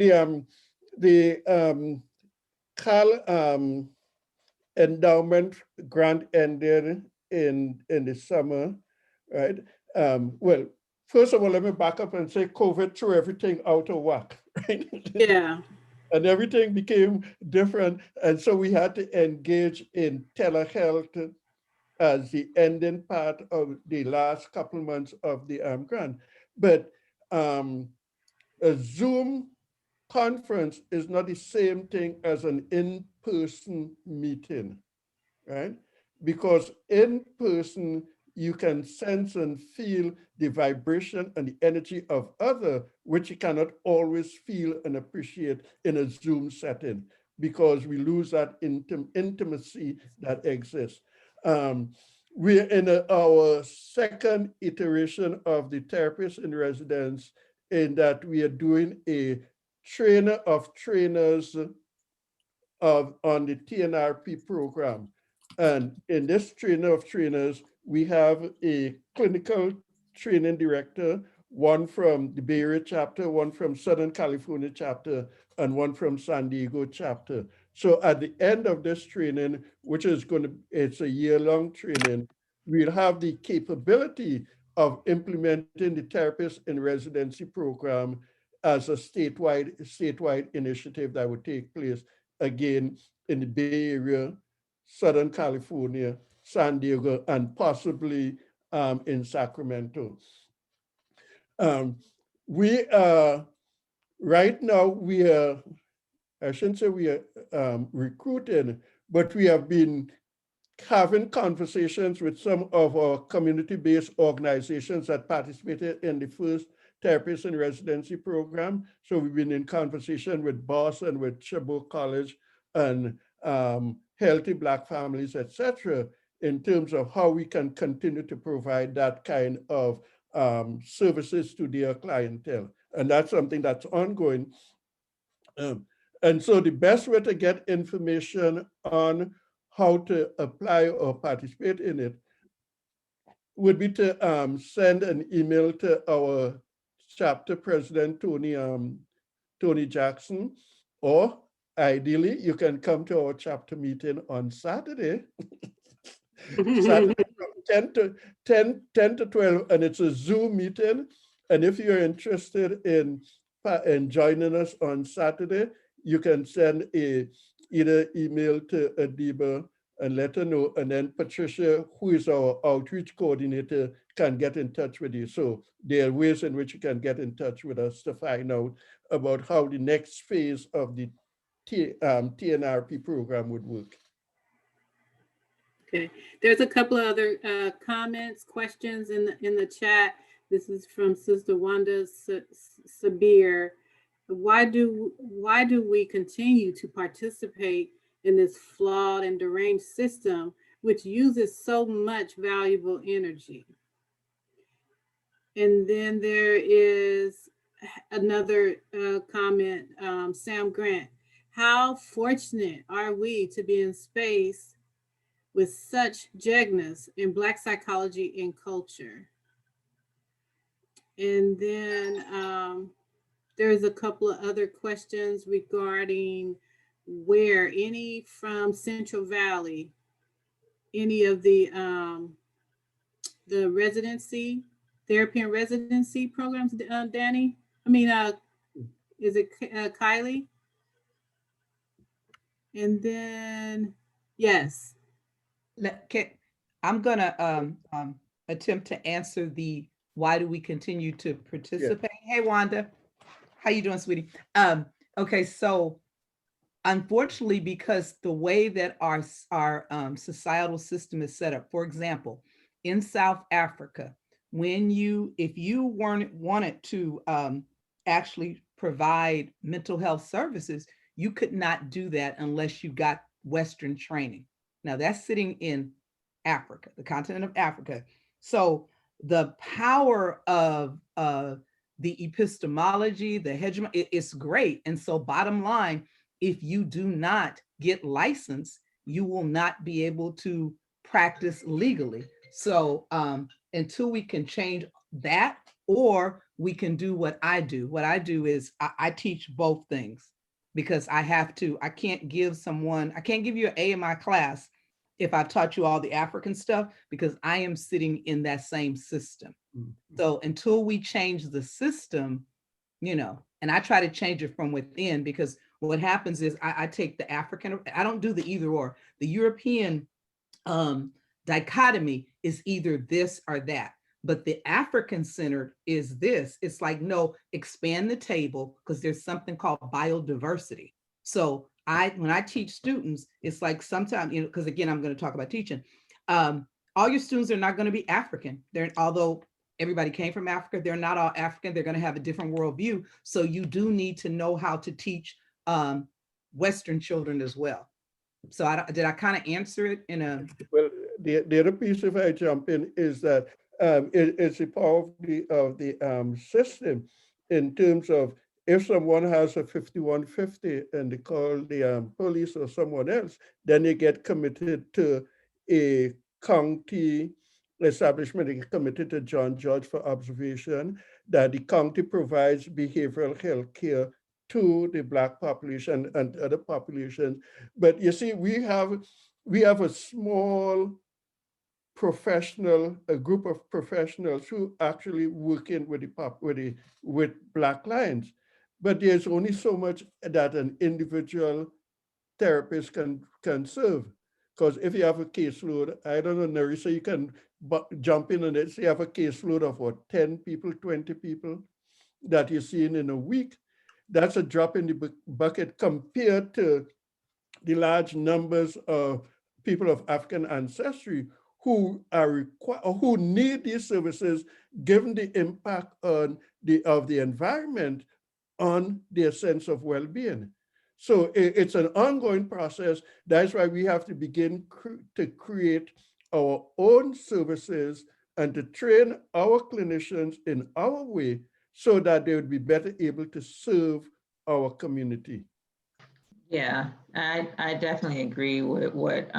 the Cal endowment grant ended in the summer, right? Well, first of all, let me back up and say COVID threw everything out of whack, right? Yeah. And everything became different. And so we had to engage in telehealth as the ending part of the last couple of months of the grant. But a Zoom conference is not the same thing as an in-person meeting, right? Because in person, you can sense and feel the vibration and the energy of other, which you cannot always feel and appreciate in a Zoom setting, because we lose that intimacy that exists. We're in our second iteration of the therapist in residence, in that we are doing a trainer of trainers on the TNRP program. And in this trainer of trainers, we have a clinical training director, one from the Bay Area chapter, one from Southern California chapter, and one from San Diego chapter. So at the end of this training, which is it's a year-long training, we'll have the capability of implementing the therapist in residency program as a statewide initiative that would take place again in the Bay Area, Southern California, San Diego, and possibly in Sacramento. We are, right now, we are, I shouldn't say we are recruiting, but we have been having conversations with some of our community-based organizations that participated in the first therapist in residency program. So we've been in conversation with BOSS and with Chabot College and Healthy Black Families, etc., in terms of how we can continue to provide that kind of services to their clientele. And that's something that's ongoing. And so the best way to get information on how to apply or participate in it would be to send an email to our chapter president, Tony Jackson, or ideally, you can come to our chapter meeting on Saturday, Saturday from 10 to 12, and it's a Zoom meeting. And if you're interested in joining us on Saturday, you can send either email to Adiba and let her know, and then Patricia, who is our outreach coordinator, can get in touch with you. So there are ways in which you can get in touch with us to find out about how the next phase of the TNRP program would work. Okay, there's a couple of other comments, questions in the chat. This is from Sister Wanda Sabir. Why do we continue to participate in this flawed and deranged system, which uses so much valuable energy? And then there is another comment, Sam Grant. How fortunate are we to be in space with such genius in Black psychology and culture? And then there's a couple of other questions regarding where any from Central Valley, any of the residency, therapy and residency programs, Danny? I mean, is it Kylie? And then, yes. I'm gonna attempt to answer the why do we continue to participate? Yeah. Hey, Wanda, how you doing, sweetie? Okay, so unfortunately, because the way that our societal system is set up, for example, in South Africa, if you wanted to actually provide mental health services, you could not do that unless you got Western training. Now that's sitting in Africa, the continent of Africa. So the power of the epistemology, the hegemony, it's great. And so bottom line, if you do not get licensed, you will not be able to practice legally. So until we can change that, or we can do what I do. What I do is I teach both things, because I can't give you an A in my class if I've taught you all the African stuff, because I am sitting in that same system. Mm-hmm. So until we change the system, and I try to change it from within, because what happens is I take the African, I don't do the either or. The European dichotomy is either this or that, but the African centered is this. It's like, no, expand the table, because there's something called biodiversity. So when I teach students, it's like sometimes, because again, I'm going to talk about teaching. All your students are not going to be African. Although everybody came from Africa, they're not all African. They're going to have a different worldview. So you do need to know how to teach Western children as well. So did I kind of answer it in a? Well, the other piece, if I jump in, is that it's the power of the system in terms of, if someone has a 5150 and they call the police or someone else, then they get committed to a county establishment. They get committed to John Judge for observation, that the county provides behavioral health care to the Black population and other populations. But you see, we have a small a group of professionals who actually working with Black clients. But there's only so much that an individual therapist can serve. Because if you have a caseload, I don't know, Narissa, you can jump in, and let's say you have a caseload of what, 10 people, 20 people that you're seeing in a week. That's a drop in the bucket compared to the large numbers of people of African ancestry who are who need these services, given the impact of the environment on their sense of well-being. So it's an ongoing process. That's why we have to begin to create our own services and to train our clinicians in our way so that they would be better able to serve our community. Yeah, I definitely agree with what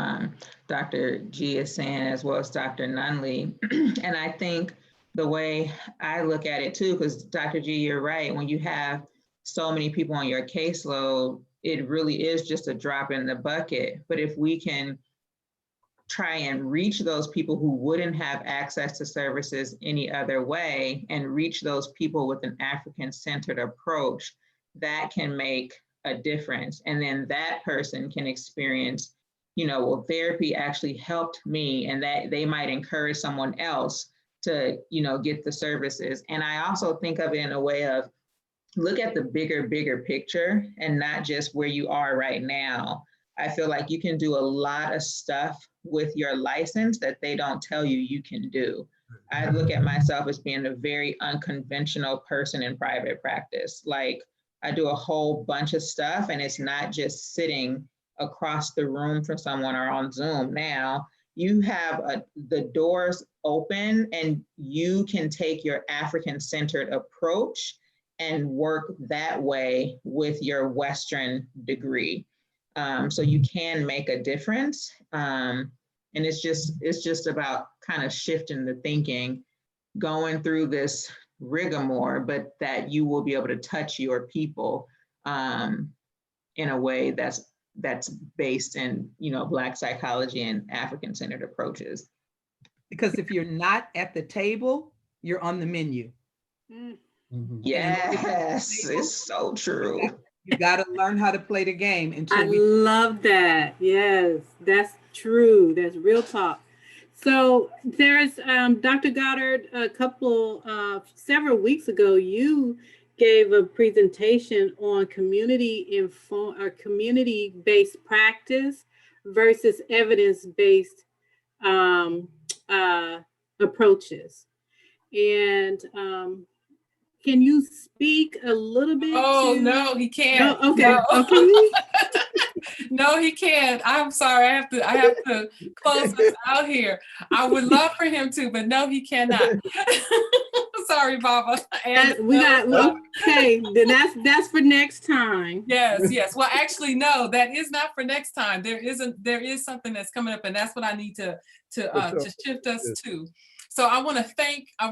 Dr. G is saying, as well as Dr. Nunley. And I think the way I look at it too, because Dr. G, you're right, when you have so many people on your caseload, it really is just a drop in the bucket. But if we can try and reach those people who wouldn't have access to services any other way, and reach those people with an African-centered approach, that can make a difference. And then that person can experience, you know, well, therapy actually helped me, and that they might encourage someone else to, you know, get the services. And I also think of it in a way of, look at the bigger picture and not just where you are right now. I feel like you can do a lot of stuff with your license that they don't tell you you can do. I look at myself as being a very unconventional person in private practice. Like, I do a whole bunch of stuff, and it's not just sitting across the room from someone or on Zoom. Now you have the doors open, and you can take your African-centered approach and work that way with your Western degree. So you can make a difference. And it's just about kind of shifting the thinking, going through this rigmarole, but that you will be able to touch your people in a way that's based in, you know, Black psychology and African-centered approaches. Because if you're not at the table, you're on the menu. Yes, it's so true. You got to learn how to play the game. I love that. Yes, that's true. That's real talk. So there's Dr. Goddard, several weeks ago, you gave a presentation on community-based practice versus evidence-based approaches. And can you speak a little bit? Oh, no, he can't. No, okay, No. okay. No, he can't. I'm sorry. I have to close us out here. I would love for him to, but no, he cannot. Sorry, Baba. And Okay, then that's for next time. Yes. Well, actually, no, that is not for next time. There is something that's coming up, and that's what I need to shift us to. So I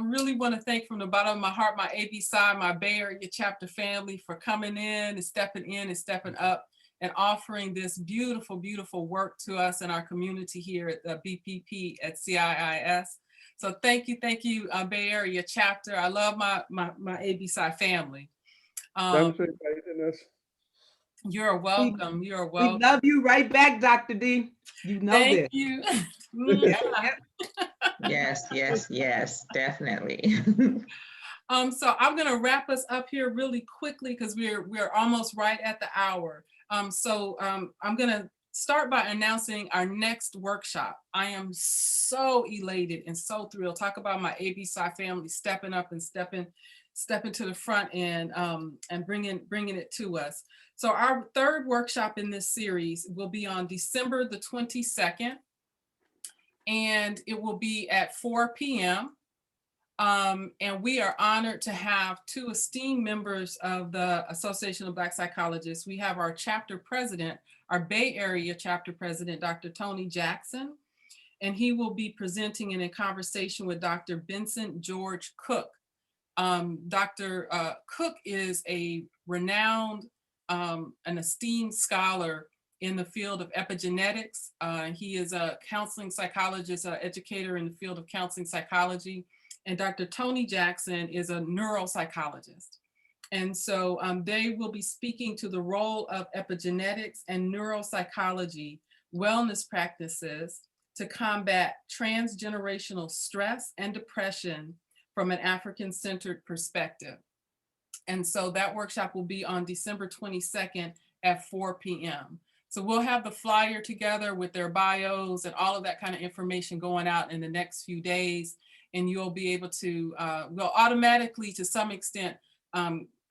really want to thank from the bottom of my heart, my ABSI, my Bay Area chapter family for coming in and stepping up and offering this beautiful, beautiful work to us in our community here at the BPP at CIIS. So thank you, Bay Area chapter. I love my ABSI family. Thanks for inviting us. You're welcome. You're We welcome. love you right back, Dr. D. You know this. Thank you. Yes, definitely. So I'm going to wrap us up here really quickly because we're almost right at the hour. I'm going to start by announcing our next workshop. I am so elated and so thrilled. Talk about my ABSI family stepping up and stepping to the front and bringing it to us. So our third workshop in this series will be on December the 22nd, and it will be at 4 p.m. And we are honored to have two esteemed members of the Association of Black Psychologists. We have our chapter president, our Bay Area chapter president, Dr. Tony Jackson, and he will be presenting in a conversation with Dr. Benson George Cook. Dr. Cook is a renowned an esteemed scholar in the field of epigenetics. He is a counseling psychologist, educator in the field of counseling psychology. And Dr. Tony Jackson is a neuropsychologist. And so they will be speaking to the role of epigenetics and neuropsychology wellness practices to combat transgenerational stress and depression from an African-centered perspective. And so that workshop will be on December 22nd at 4 p.m. So we'll have the flyer together with their bios and all of that kind of information going out in the next few days. And you'll be able to, we'll automatically, to some extent,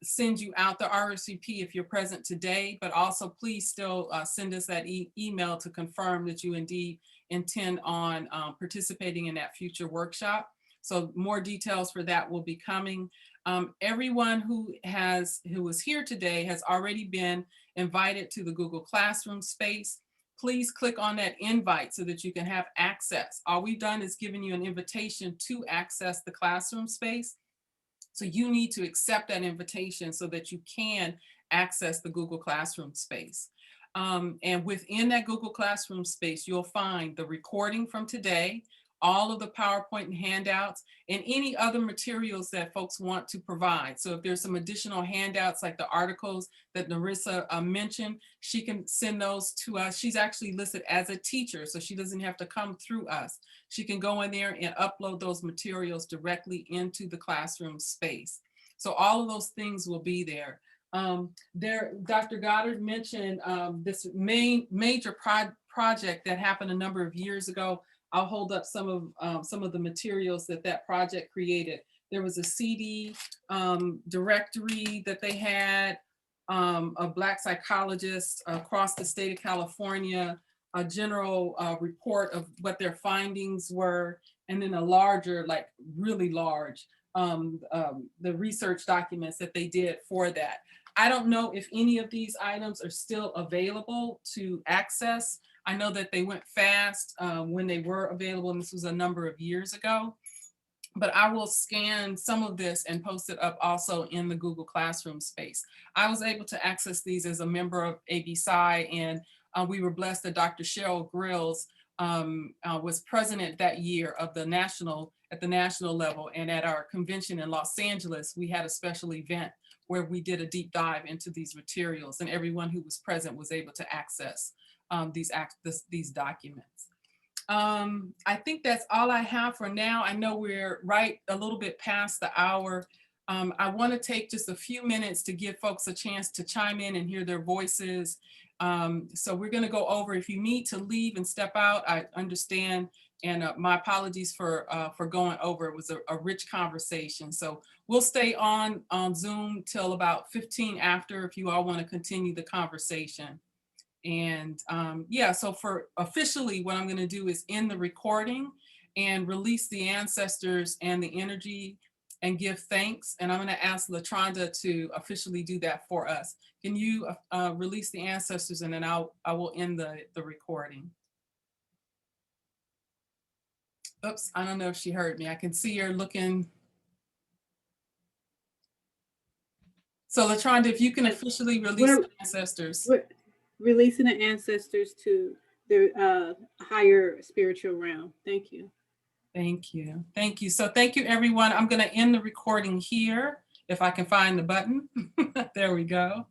send you out the RSVP if you're present today, but also please still send us that email to confirm that you indeed intend on participating in that future workshop. So more details for that will be coming. Everyone who was here today has already been invited to the Google Classroom space. Please click on that invite so that you can have access. All we've done is given you an invitation to access the classroom space. So you need to accept that invitation so that you can access the Google Classroom space. And within that Google Classroom space, you'll find the recording from today, all of the PowerPoint and handouts, and any other materials that folks want to provide. So if there's some additional handouts like the articles that Narissa mentioned, she can send those to us. She's actually listed as a teacher, so she doesn't have to come through us. She can go in there and upload those materials directly into the classroom space. So all of those things will be there. Dr. Goddard mentioned this major project that happened a number of years ago. I'll hold up some of the materials that project created. There was a CD directory that they had of Black psychologists across the state of California, a general report of what their findings were, and then a larger, like really large, the research documents that they did for that. I don't know if any of these items are still available to access. I know that they went fast when they were available, and this was a number of years ago. But I will scan some of this and post it up also in the Google Classroom space. I was able to access these as a member of ABSI, and we were blessed that Dr. Cheryl Grills was president that year of the at the national level. And at our convention in Los Angeles, we had a special event where we did a deep dive into these materials, and everyone who was present was able to access these documents. I think that's all I have for now. I know we're right a little bit past the hour. I want to take just a few minutes to give folks a chance to chime in and hear their voices. So we're going to go over. If you need to leave and step out, I understand. And my apologies for going over. It was a rich conversation. So we'll stay on Zoom till about 15 after if you all want to continue the conversation. And yeah, so for officially what I'm going to do is end the recording and release the ancestors and the energy and give thanks. And I'm going to ask LaTronda to officially do that for us. Can you release the ancestors, and then I will end the recording. Oops, I don't know if she heard me. I can see her looking. So LaTronda, if you can officially release the ancestors. We're releasing the ancestors to the higher spiritual realm. Thank you. Thank you. Thank you. So thank you, everyone. I'm going to end the recording here, if I can find the button. There we go.